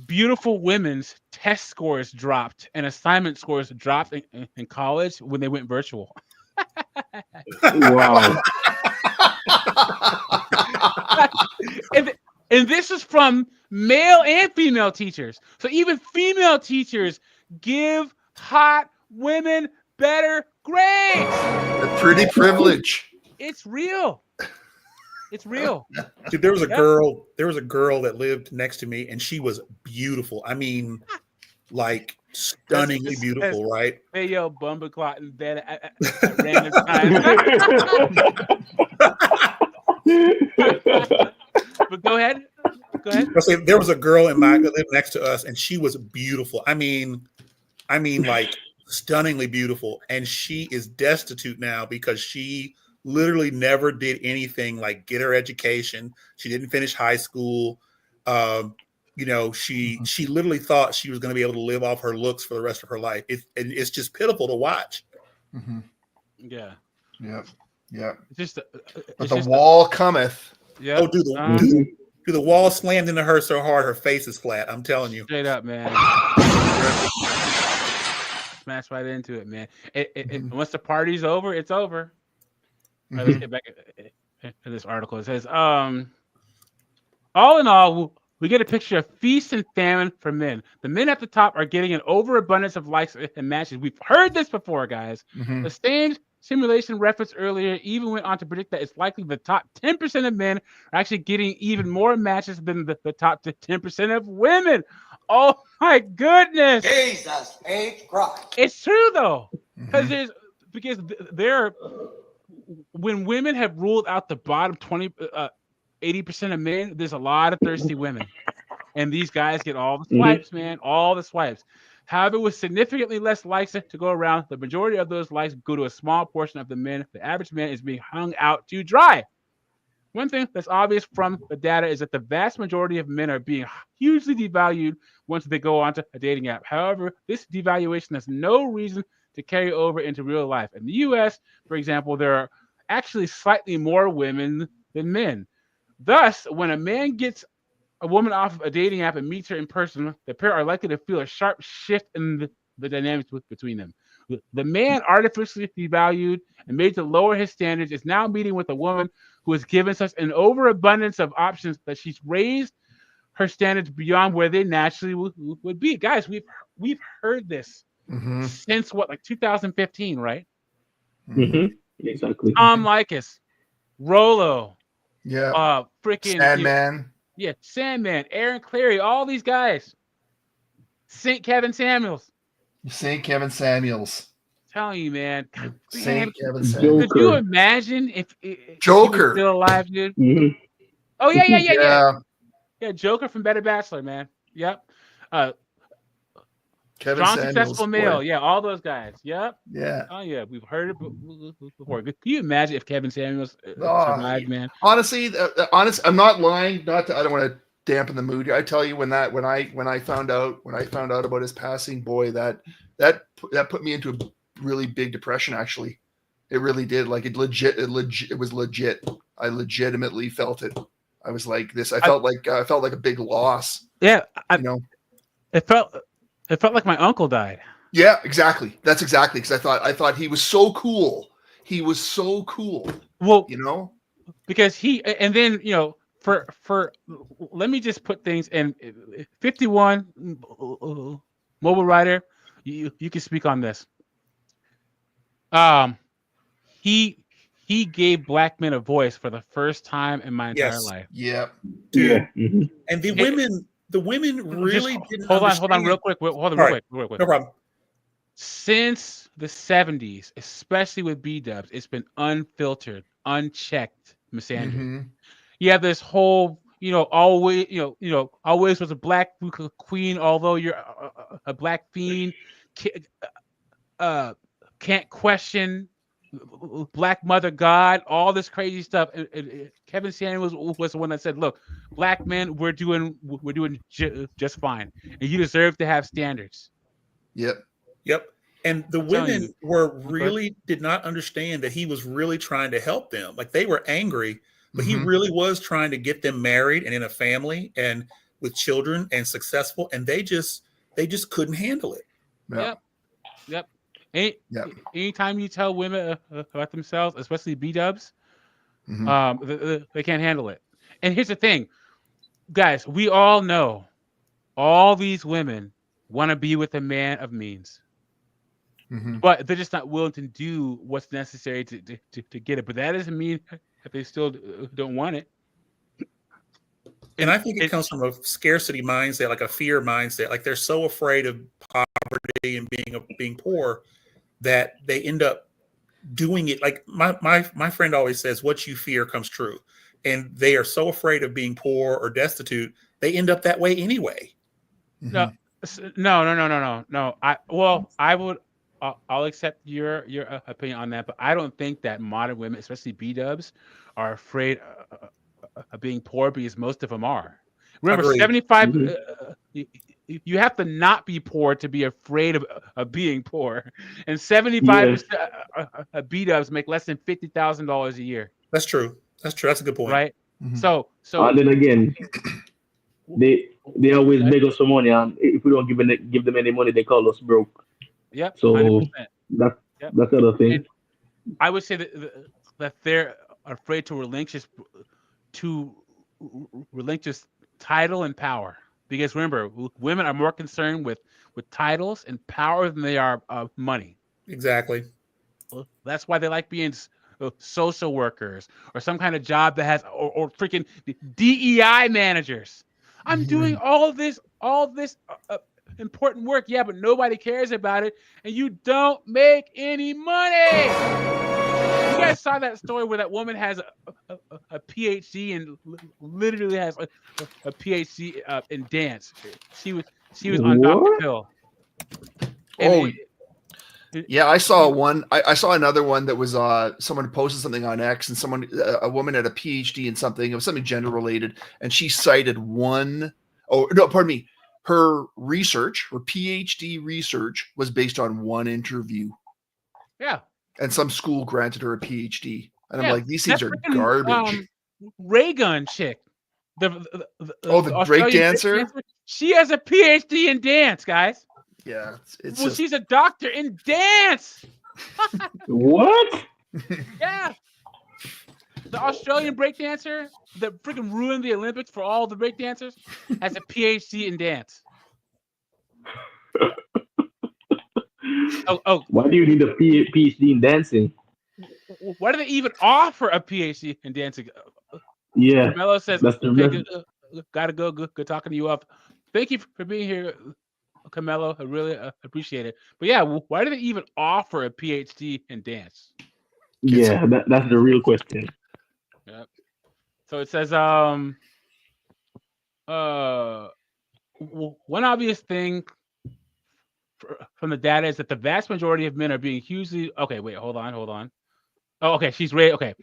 Beautiful women's test scores dropped and assignment scores dropped in college when they went virtual. Wow. And this is from male and female teachers. So even female teachers give hot women better grades. A pretty privilege. It's real. It's real. Dude, there was a girl. There was a girl that lived next to me, and she was beautiful. I mean, like stunningly beautiful, right? Hey, yo, bumbleclot in bed at random times. But go ahead. I say there was a girl that lived next to us, and she was beautiful. I mean, like stunningly beautiful. And she is destitute now because she literally never did anything like get her education. She didn't finish high school. She literally thought she was going to be able to live off her looks for the rest of her life. It's just pitiful to watch. Yeah. Yep. It's just, but the wall cometh. Yeah. Oh, dude, the wall slammed into her so hard her face is flat. I'm telling you. Straight up, man. Smash right into it, man. Once the party's over, it's over. All right, let's get back to this article. It says, all in all, we get a picture of feast and famine for men. The men at the top are getting an overabundance of likes and matches. We've heard this before, guys. The same simulation referenced earlier even went on to predict that it's likely the top 10% of men are actually getting even more matches than the top 10% of women. Oh my goodness! Jesus H. Christ. It's true though, because when women have ruled out the bottom 80% of men, there's a lot of thirsty women. and these guys get all the swipes, man, all the swipes. However, with significantly less likes to go around, the majority of those likes go to a small portion of the men. The average man is being hung out to dry. One thing that's obvious from the data is that the vast majority of men are being hugely devalued once they go onto a dating app. However, this devaluation has no reason to carry over into real life. In the US, for example, there are actually slightly more women than men. Thus, when a man gets a woman off of a dating app and meets her in person, the pair are likely to feel a sharp shift in the dynamics between them. The man artificially devalued and made to lower his standards is now meeting with a woman who has given such an overabundance of options that she's raised her standards beyond where they naturally would be. Guys, we've heard this since what, like 2015, right? Exactly. Tom Likas, Rolo, Yeah. freaking Sandman. Yeah, Sandman, Aaron Clary, all these guys. St. Kevin Samuels. St. Kevin Samuels. Telling you, man. St. Kevin Samuels. Could you imagine if Joker he was still alive, dude? Oh yeah. Joker from Better Bachelor, man. Yep. Kevin Strong, Samuels, successful male. boy. Yeah, all those guys. Yep. Yeah. Oh yeah, we've heard it before. Could you imagine if Kevin Samuels survived, man? Honestly, I'm not lying. I don't want to dampen the mood. I tell you, when I found out about his passing, boy, that put me into a really big depression. Actually, it really did. Like it was legit. I legitimately felt it. I was like this. I felt like a big loss. Yeah, it felt like my uncle died. Yeah, exactly. That's exactly, because I thought he was so cool. He was so cool. Well, because and then for let me just put things in 51 Mobile Rider. You can speak on this. He gave black men a voice for the first time in my entire life. Yeah, dude. And the women really didn't. Hold on, real quick. Hold on, real quick. No problem. Since the 70s, especially with B-dubs, it's been unfiltered, unchecked misandry. You have this whole, always was a black queen, although you're a black fiend, can't question black mother God, all this crazy stuff. And Kevin Samuels was the one that said, "Look, black men, we're doing just fine, and you deserve to have standards." Yep. And the women did not understand that he was really trying to help them. Like, they were angry, but he really was trying to get them married and in a family and with children and successful. And they just couldn't handle it. Yep. Anytime you tell women about themselves, especially B-dubs, they can't handle it. And here's the thing, guys, we all know all these women want to be with a man of means. But they're just not willing to do what's necessary to get it. But that doesn't mean that they still don't want it. And I think it comes from a scarcity mindset, like a fear mindset. Like, they're so afraid of poverty and being poor that they end up doing it. Like my friend always says, what you fear comes true. And they are so afraid of being poor or destitute, they end up that way anyway. No. I'll accept your opinion on that, but I don't think that modern women, especially B-dubs, are afraid of being poor, because most of them are. Remember, 75. You have to not be poor to be afraid of being poor, and 75% of B-dubs make less than $50,000 a year. That's true. That's a good point. Right. So and then again, they always beg us for money, and if we don't give them any money, they call us broke. Yep. So 100%. that's the other thing. And I would say that they're afraid to relinquish title and power, because remember, women are more concerned with titles and power than they are money. Exactly. That's why they like being social workers or some kind of job that has or freaking DEI managers. I'm doing all this important work, but nobody cares about it, and you don't make any money. You guys saw that story where that woman has a PhD and literally has a PhD in dance. She was on Dr. What? Phil. Oh, And yeah, I saw one. I saw another one that was someone posted something on X, and someone a woman had a PhD in something. It was something gender related, and she cited one. Oh no, pardon me. Her research, her PhD research, was based on one interview, yeah, and some school granted her a PhD. And I'm yeah, like, these that things are freaking garbage. ray gun chick, Oh, the the break Australian dancer. she has a PhD in dance, guys. Yeah, it's Well, just she's a doctor in dance. What? Yeah, the Australian breakdancer that freaking ruined the Olympics for all the breakdancers has a PhD in dance. Oh, Why do you need a PhD in dancing? why do they even offer a PhD in dancing? Yeah, Carmelo says, that's the "Okay, real. gotta go. Good talking to you up. Thank you for being here, Carmelo. I really appreciate it. But yeah, why do they even offer a PhD in dance?" Yeah, that's the real question. Yep. So it says, one obvious thing from the data is that the vast majority of men are being hugely. Okay, wait, hold on. Oh, okay, she's ready. Okay.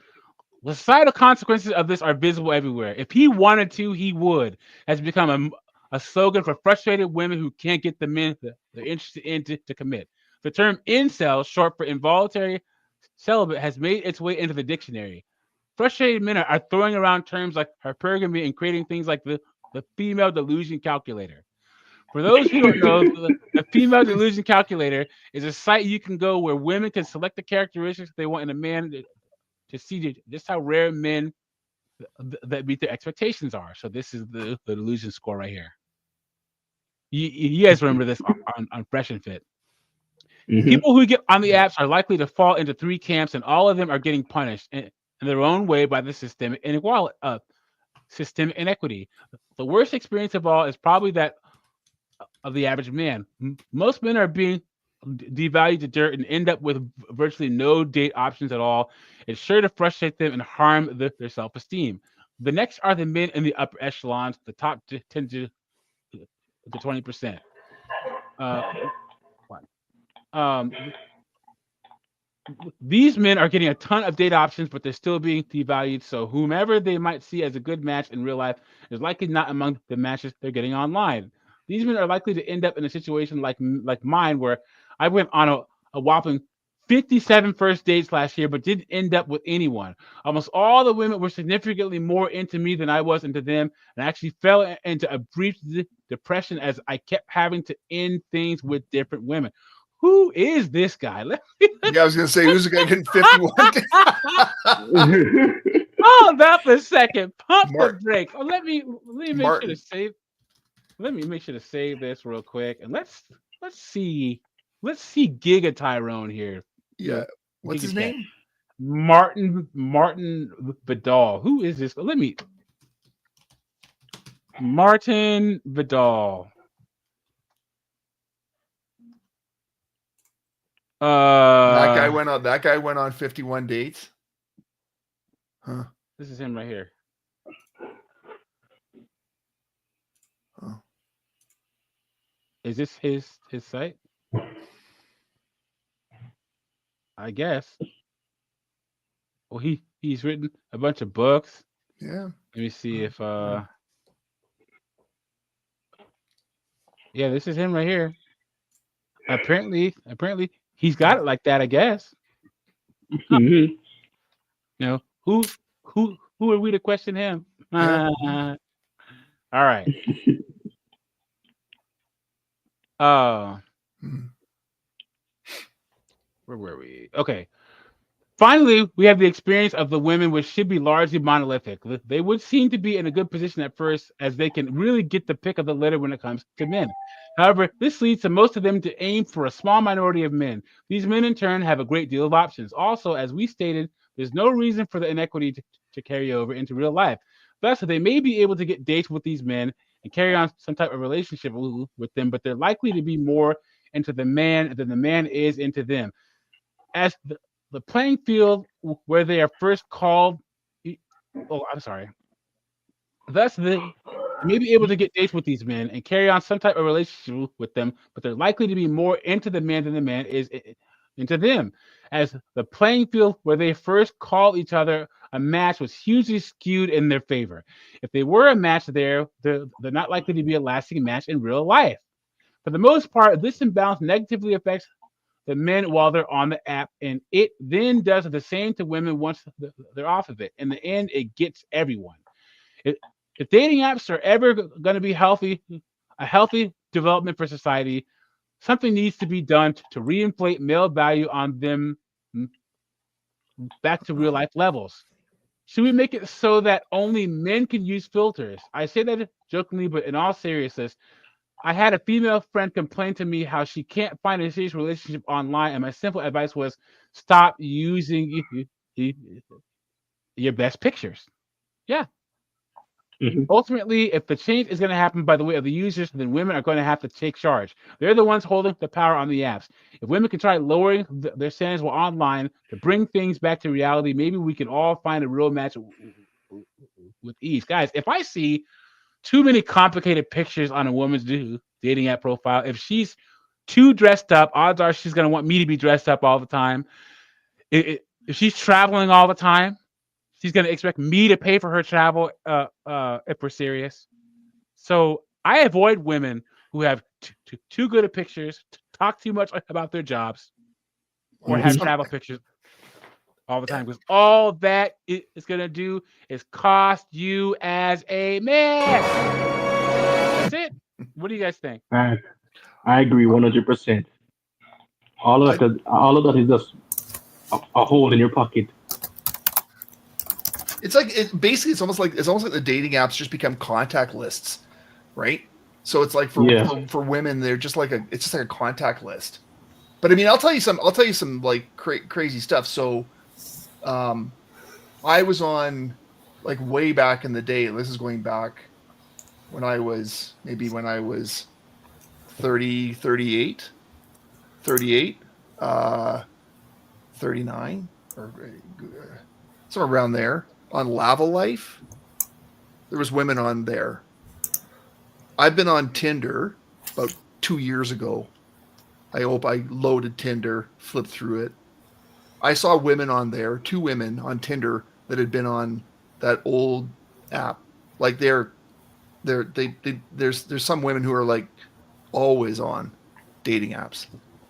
The societal consequences of this are visible everywhere. If he wanted to, he would. Has become a slogan for frustrated women who can't get the men they're interested in to commit. The term incel, short for involuntary celibate, has made its way into the dictionary. Frustrated men are throwing around terms like hypergamy and creating things like the female delusion calculator. For those who don't know, the female delusion calculator is a site you can go where women can select the characteristics they want in a man to see just how rare men that meet their expectations are. So this is the delusion score right here. You guys remember this on Fresh and Fit. Mhm. People who get on the apps are likely to fall into three camps, and all of them are getting punished in their own way by the systemic inequality, systemic inequity. The worst experience of all is probably that of the average man. Most men are being devalued to dirt and end up with virtually no date options at all. It's sure to frustrate them and harm their self-esteem. The next are the men in the upper echelons, the top 10 to 20%. These men are getting a ton of date options, but they're still being devalued. So whomever they might see as a good match in real life is likely not among the matches they're getting online. These men are likely to end up in a situation like mine, where I went on a whopping 57 first dates last year, but didn't end up with anyone. Almost all the women were significantly more into me than I was into them, and I actually fell into a brief depression as I kept having to end things with different women. Who is this guy? Yeah, I was gonna say, who's the guy getting 51? Hold up a second. Pump the Mark- brakes. Oh, let me make sure to Martin. save. Let me make sure to save this real quick, and let's see Giga Tyrone here. Yeah. What's his Giga Chat. name? Martin Vidal. Who is this? Let me. Martin Vidal. That guy went on 51 dates. Huh. This is him right here. Oh. Is this his site? I guess. Well, he's written a bunch of books. Yeah. Let me see if yeah, this is him right here. Apparently he's got it like that, I guess. Huh. Mhm. You know, who are we to question him? Yeah. All right. Where were we? Okay. Finally, we have the experience of the women, which should be largely monolithic. They would seem to be in a good position at first, as they can really get the pick of the litter when it comes to men. However, this leads to most of them to aim for a small minority of men. These men, in turn, have a great deal of options. Also, as we stated, there's no reason for the inequity to carry over into real life. Thus, they may be able to get dates with these men and carry on some type of relationship with them, but they're likely to be more into the man than the man is into them. As the playing field where they are first called Oh, I'm sorry. Thus, they may be able to get dates with these men and carry on some type of relationship with them, but they're likely to be more into the man than the man is into them, as the playing field where they first call each other a match was hugely skewed in their favor. If they were a match they're not likely to be a lasting match in real life. For the most part, this imbalance negatively affects the men while they're on the app, and it then does the same to women once they're off of it. In the end, it gets everyone. If, if dating apps are ever going to be a healthy development for society, something needs to be done to reinflate male value on them back to real life levels. Should we make it so that only men can use filters? I say that jokingly, but in all seriousness, I had a female friend complain to me how she can't find a serious relationship online, and my simple advice was stop using your best pictures. Yeah. Ultimately, if the change is going to happen by the way of the users, then women are going to have to take charge. They're the ones holding the power on the apps. If women can try lowering their standards while online to bring things back to reality, maybe we can all find a real match with ease. Guys, if I see too many complicated pictures on a woman's dating app profile, if she's too dressed up, odds are she's going to want me to be dressed up all the time. If she's traveling all the time, she's going to expect me to pay for her travel if we're serious. So I avoid women who have too good of pictures, talk too much about their jobs, or have travel pictures all the time, because all that is going to do is cost you as a man. That's it. What do you guys think? I agree 100%. All of that is just a hole in your pocket. It's like basically it's almost like the dating apps just become contact lists, right? So it's like for women, they're just like it's just like a contact list. But I mean, I'll tell you some like crazy stuff. So, I was on like way back in the day. This is going back when I was 30, 38, 38, 39, or somewhere around there on Lava Life. There was women on there. I've been on Tinder about 2 years ago. I loaded Tinder, flipped through it. I saw women on there, 2 women on Tinder that had been on that old app. Like there's some women who are like always on dating apps,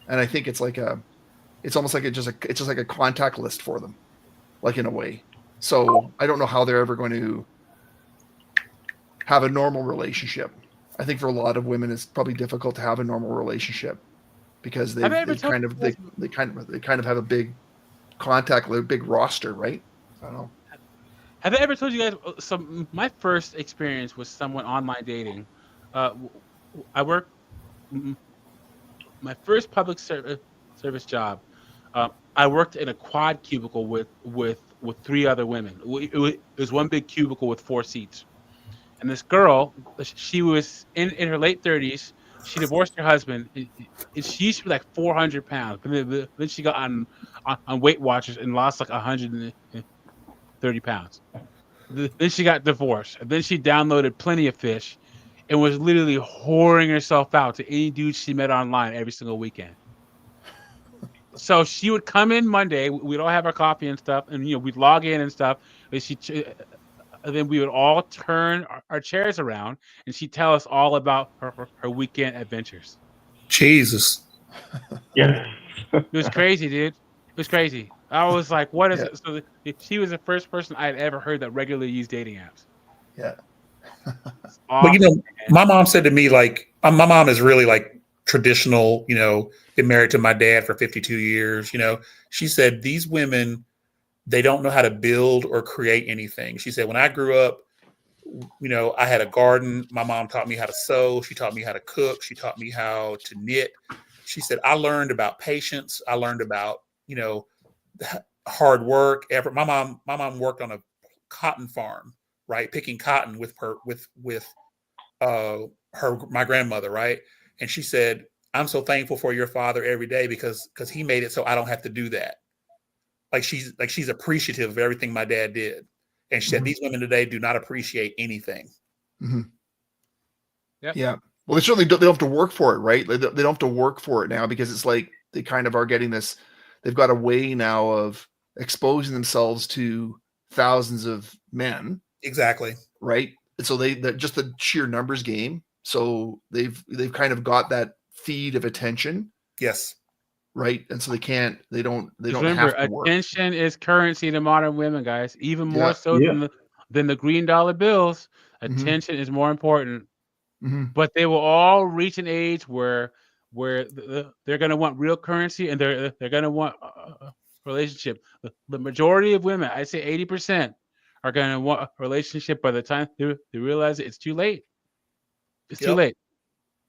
and I think it's almost like it's just like a contact list for them, like in a way. So I don't know how they're ever going to have a normal relationship. I think for a lot of women, it's probably difficult to have a normal relationship because they kind of have a big big roster, right? I don't know. Have I ever told you guys? So my first experience with someone online dating. I worked my first public service job. I worked in a quad cubicle with 3 other women. It was one big cubicle with 4 seats. And this girl, she was in her late 30s. She divorced her husband. She used to be like 400 pounds, but then she got on Weight Watchers and lost like 130 pounds. Then she got divorced. And then she downloaded Plenty of Fish and was literally whoring herself out to any dude she met online every single weekend. So she would come in Monday. We'd all have our coffee and stuff, and we'd log in and stuff. And then we would all turn our chairs around, and she'd tell us all about her weekend adventures. Jesus. Yeah. It was crazy, dude. It was crazy. I was like, what is it? So she was the first person I had ever heard that regularly used dating apps. Yeah. But my mom said to me, like, my mom is really like traditional, been married to my dad for 52 years. She said these women, they don't know how to build or create anything. She said, when I grew up, I had a garden. My mom taught me how to sew. She taught me how to cook. She taught me how to knit. She said, I learned about patience. I learned about, hard work, effort. My mom worked on a cotton farm, right? Picking cotton with my grandmother, right? And she said, I'm so thankful for your father every day because he made it so I don't have to do that. Like she's appreciative of everything my dad did. And she said these women today do not appreciate anything. Yep. Yeah. Well, they certainly don't, they don't have to work for it, right? They don't have to work for it now because it's like they kind of are getting this. They've got a way now of exposing themselves to thousands of men. Exactly. Right. And so that just the sheer numbers game. So they've kind of got that feed of attention. Yes. Right. And so they don't Remember, have to work. attention is currency to modern women, guys. Even more Yeah. so than the green dollar bills. Attention is more important. But they will all reach an age where they're going to want real currency and they're going to want a relationship. The majority of women, I'd say 80%, are going to want a relationship by the time they realize it's too late. It's too late.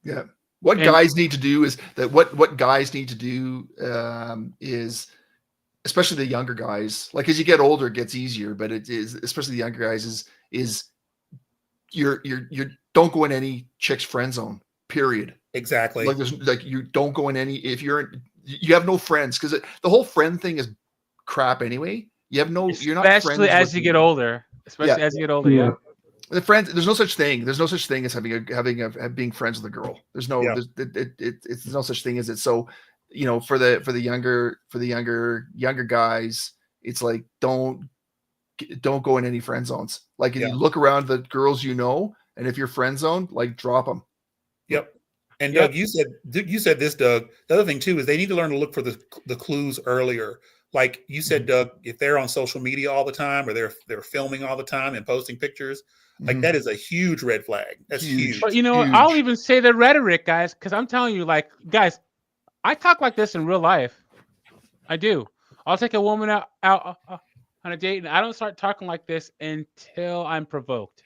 Yeah. What guys need to do is that what guys need to do is, especially the younger guys, like as you get older, it gets easier, but it is, especially the younger guys, is you're don't go in any chick's friend zone, period. Exactly. Like there's like you don't go in any, if you have no friends, because the whole friend thing is crap anyway. You have no, you're not friends especially as you get older. Especially as you get older. Yeah. The friends, there's no such thing. There's no such thing as being friends with a girl. There's no, it's no such thing as it. So, you know, for the younger guys, it's like don't go in any friend zones. Like if you look around the girls, you know, and if you're friend zoned, like drop them. Yep. And Doug, you said this, Doug. The other thing too is they need to learn to look for the clues earlier. Like you said, Doug, if they're on social media all the time or they're filming all the time and posting pictures, like that is a huge red flag. That's huge. But you know, I'll even say the rhetoric, guys, because I'm telling you, like, guys, I talk like this in real life. I do. I'll take a woman out on a date, and I don't start talking like this until I'm provoked.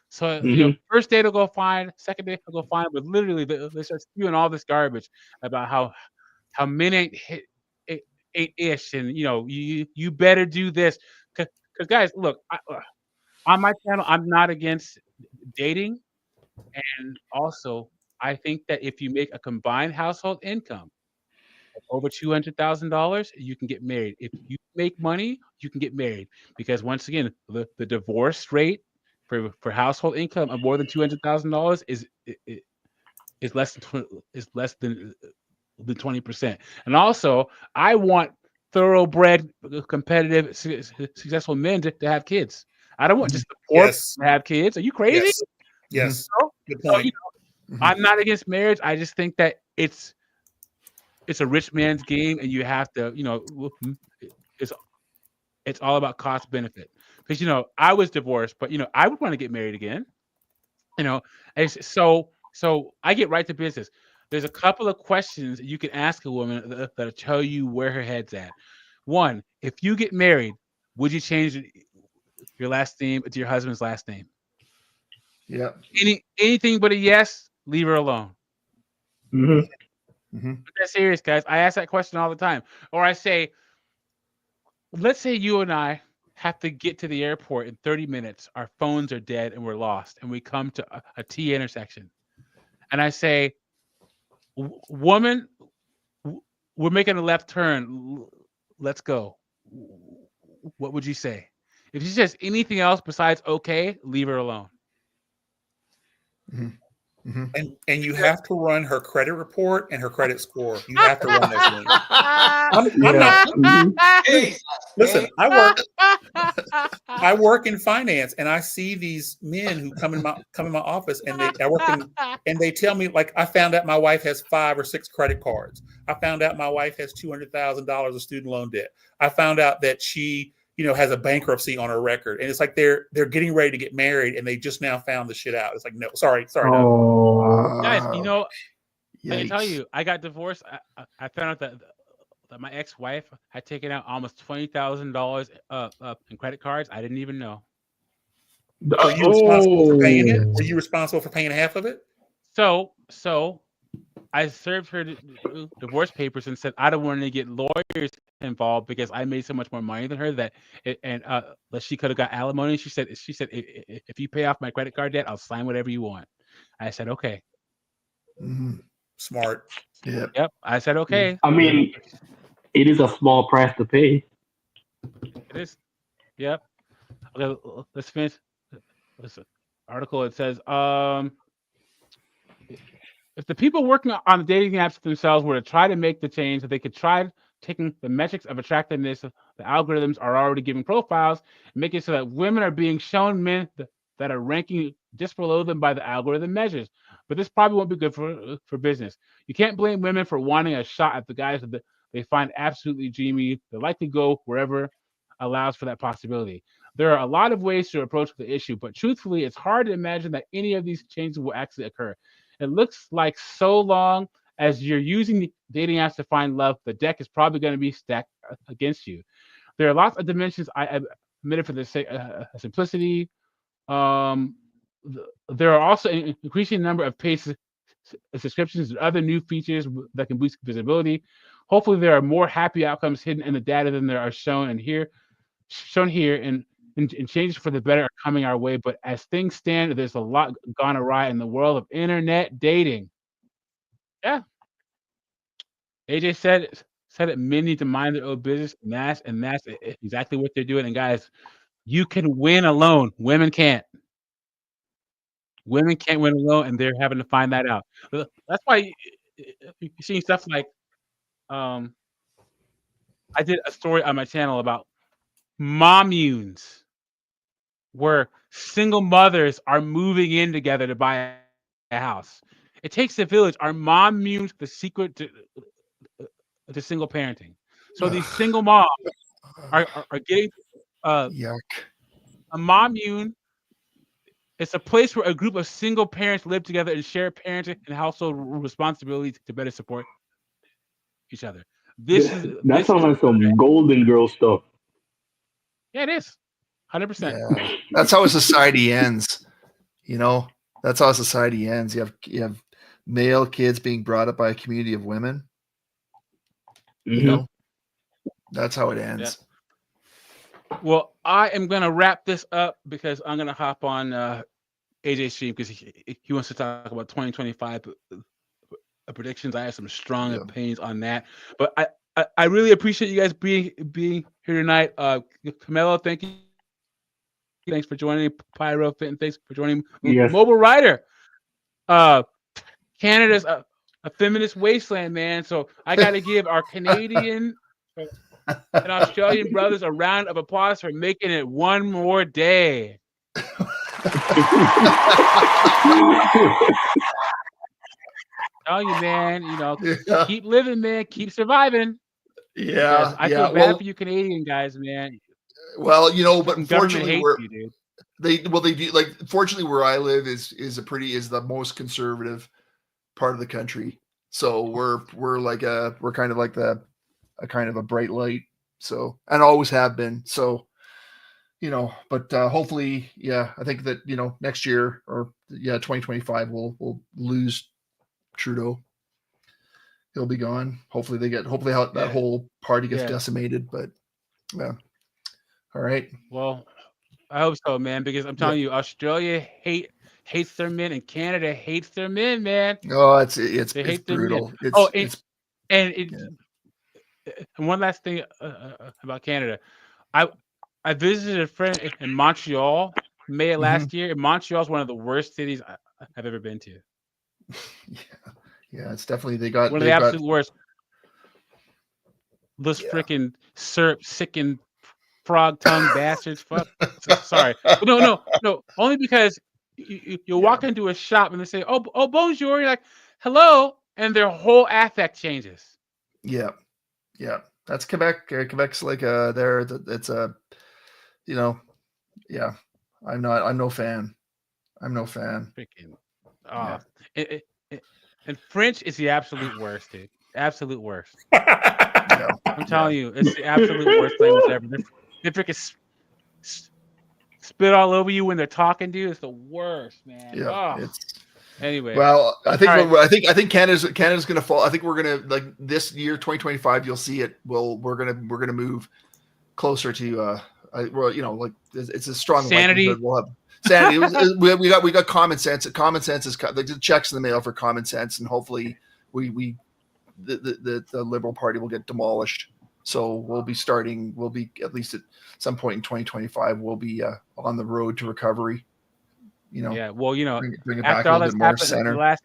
So you know, first date will go fine, second date will go fine, but literally they start spewing all this garbage about how men ain't ish, and you know, you better do this, because guys, look, on my channel, I'm not against dating, and also I think that if you make a combined household income of over $200,000, you can get married. If you make money, you can get married, because once again, the divorce rate for household income of more than $200,000 is less than 20%. And also, I want thoroughbred, competitive, successful men to have kids. I don't want just the poor to have kids. Are you crazy? Yes. Good So, point. you know, I'm not against marriage. I just think that it's a rich man's game, and you have to, you know, it's all about cost benefit. Because you know, I was divorced, but you know, I would want to get married again. You know, and so I get right to business. There's a couple of questions you can ask a woman that'll tell you where her head's at. One, if you get married, would you change your last name to your husband's last name? Yeah. Anything but a yes, leave her alone. I'm that serious, guys. I ask that question all the time. Or I say, let's say you and I have to get to the airport in 30 minutes. Our phones are dead and we're lost, and we come to a T intersection. And I say, woman, we're making a left turn. Let's go. What would you say? If she says anything else besides okay, leave her alone. And you have to run her credit report and her credit score. You have to run those things. I'm not. Listen, I work in finance, and I see these men who come in my office, and they tell me, like, I found out my wife has 5 or 6 credit cards. I found out my wife has $200,000 of student loan debt. I found out that she, you know, has a bankruptcy on her record, and it's like they're getting ready to get married, and they just now found the shit out. It's like, no, sorry, no. Guys, you know, I can tell you, I got divorced. I found out that my ex-wife had taken out almost $20,000 in credit cards. I didn't even know. Were you responsible for paying it? Were you responsible for paying half of it? So I served her divorce papers and said I don't want to get lawyers involved because I made so much more money than her that she could have got alimony. She said if you pay off my credit card debt, I'll sign whatever you want. I said okay. Smart. Yep. I said okay. I mean, it is a small price to pay. It is. Yep. Okay, let's finish this article. It says, if the people working on the dating apps themselves were to try to make the change, that they could try taking the metrics of attractiveness, the algorithms are already giving profiles, and making it so that women are being shown men that are ranking just below them by the algorithm measures. But this probably won't be good for business. You can't blame women for wanting a shot at the guys that they find absolutely dreamy. They likely go wherever allows for that possibility. There are a lot of ways to approach the issue, but truthfully, it's hard to imagine that any of these changes will actually occur. It looks like so long as you're using the dating apps to find love, the deck is probably going to be stacked against you. There are lots of dimensions I admitted for the sake of simplicity. Um, there are also an increasing number of paid subscriptions and other new features that can boost visibility. Hopefully, there are more happy outcomes hidden in the data than there are shown here, and changes for the better are coming our way. But as things stand, there's a lot gone awry in the world of internet dating. Yeah, AJ said it. Men need to mind their own business, and that's exactly what they're doing. And guys, you can win alone. Women can't. Women can't win alone, and they're having to find that out. That's why you're seeing stuff like um, I did a story on my channel about mommunes, where single mothers are moving in together to buy a house. It takes a village. Our mommunes, the secret to single parenting. So these single moms are getting Yuck. a mommune. It's a place where a group of single parents live together and share parenting and household responsibilities to better support each other. That sounds like some Golden Girl stuff. Yeah, it is. 100%. Yeah, that's how a society ends. You know, that's how society ends. You have male kids being brought up by a community of women. You know, that's how it ends. Well, I am going to wrap this up because I'm going to hop on AJ's stream because he wants to talk about 2025 predictions. I have some strong opinions on that. But I really appreciate you guys being here tonight. Camelo, thank you. Thanks for joining Pyro Fit, and thanks for joining Mobile Rider. Canada's a feminist wasteland, man. So I got to give our Canadian and Australian brothers a round of applause for making it one more day. Tell you, man, keep living, man, keep surviving. Yeah, I feel bad for you Canadian guys, man. Well, but unfortunately, they do like. Fortunately, where I live is the most conservative part of the country. So we're kind of like a kind of a bright light. So, and always have been. So, but hopefully, I think that next year or 2025 we'll lose Trudeau. He'll be gone. Hopefully that whole party gets decimated. But yeah. All right. Well, I hope so, man, because I'm telling you, Australia hates their men and Canada hates their men, man. Oh, it's brutal. And one last thing about Canada. I visited a friend in Montreal May of last year. And Montreal is one of the worst cities I've ever been to. Yeah, it's definitely one of the absolute worst. Those freaking syrup sickened frog tongue bastards. Fuck. Sorry. No. Only because you walk into a shop and they say, "Oh, bonjour." You're like, "Hello," and their whole affect changes. Yeah. That's Quebec. Quebec's like it's a, yeah. I'm no fan. Freaking. And French is the absolute worst, dude. Absolute worst. I'm telling you, it's the absolute worst language ever. They freaking spit all over you when they're talking to you. It's the worst, man. Yeah. Anyway. Well, I think Canada's going to fall. I think we're going to, like, this year 2025, you'll see it. We're going to move closer to like it's a strong sanity. We'll have sanity. we got common sense. Common sense is like the checks in the mail for common sense, and hopefully the Liberal Party will get demolished. So we'll be starting. We'll be at least at some point in 2025. We'll be on the road to recovery. You know. Yeah. Well, bring it back after a all little that's bit more happened in center. the last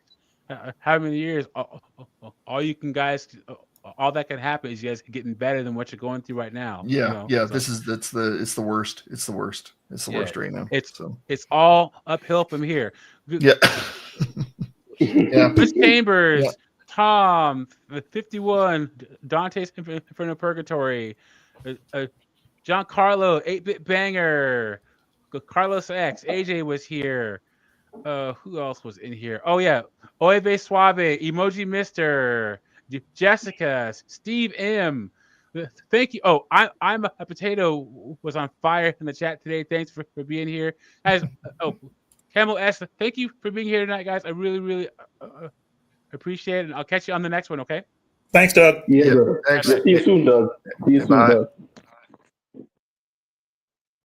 how many years, all you can guys, all that can happen is you guys getting better than what you're going through right now. Yeah, yeah. So, It's the worst. It's the worst. It's the worst right now. It's all uphill from here. Yeah. Yeah. Chris Chambers, Yeah. Tom, 51, Dante's Inferno Purgatory, John Carlo, 8-Bit Banger, Carlos X, AJ was here. Who else was in here? Oh yeah, Oeve Suave, Emoji Mister, Jessica, Steve M. Thank you. Oh, I'm a potato was on fire in the chat today. Thanks for being here. As Camel S, thank you for being here tonight, guys. I really appreciate it. And I'll catch you on the next one. Okay. Thanks, Doug. Yeah, bro. Thanks. See you soon, Doug. See you soon, Bye. Doug.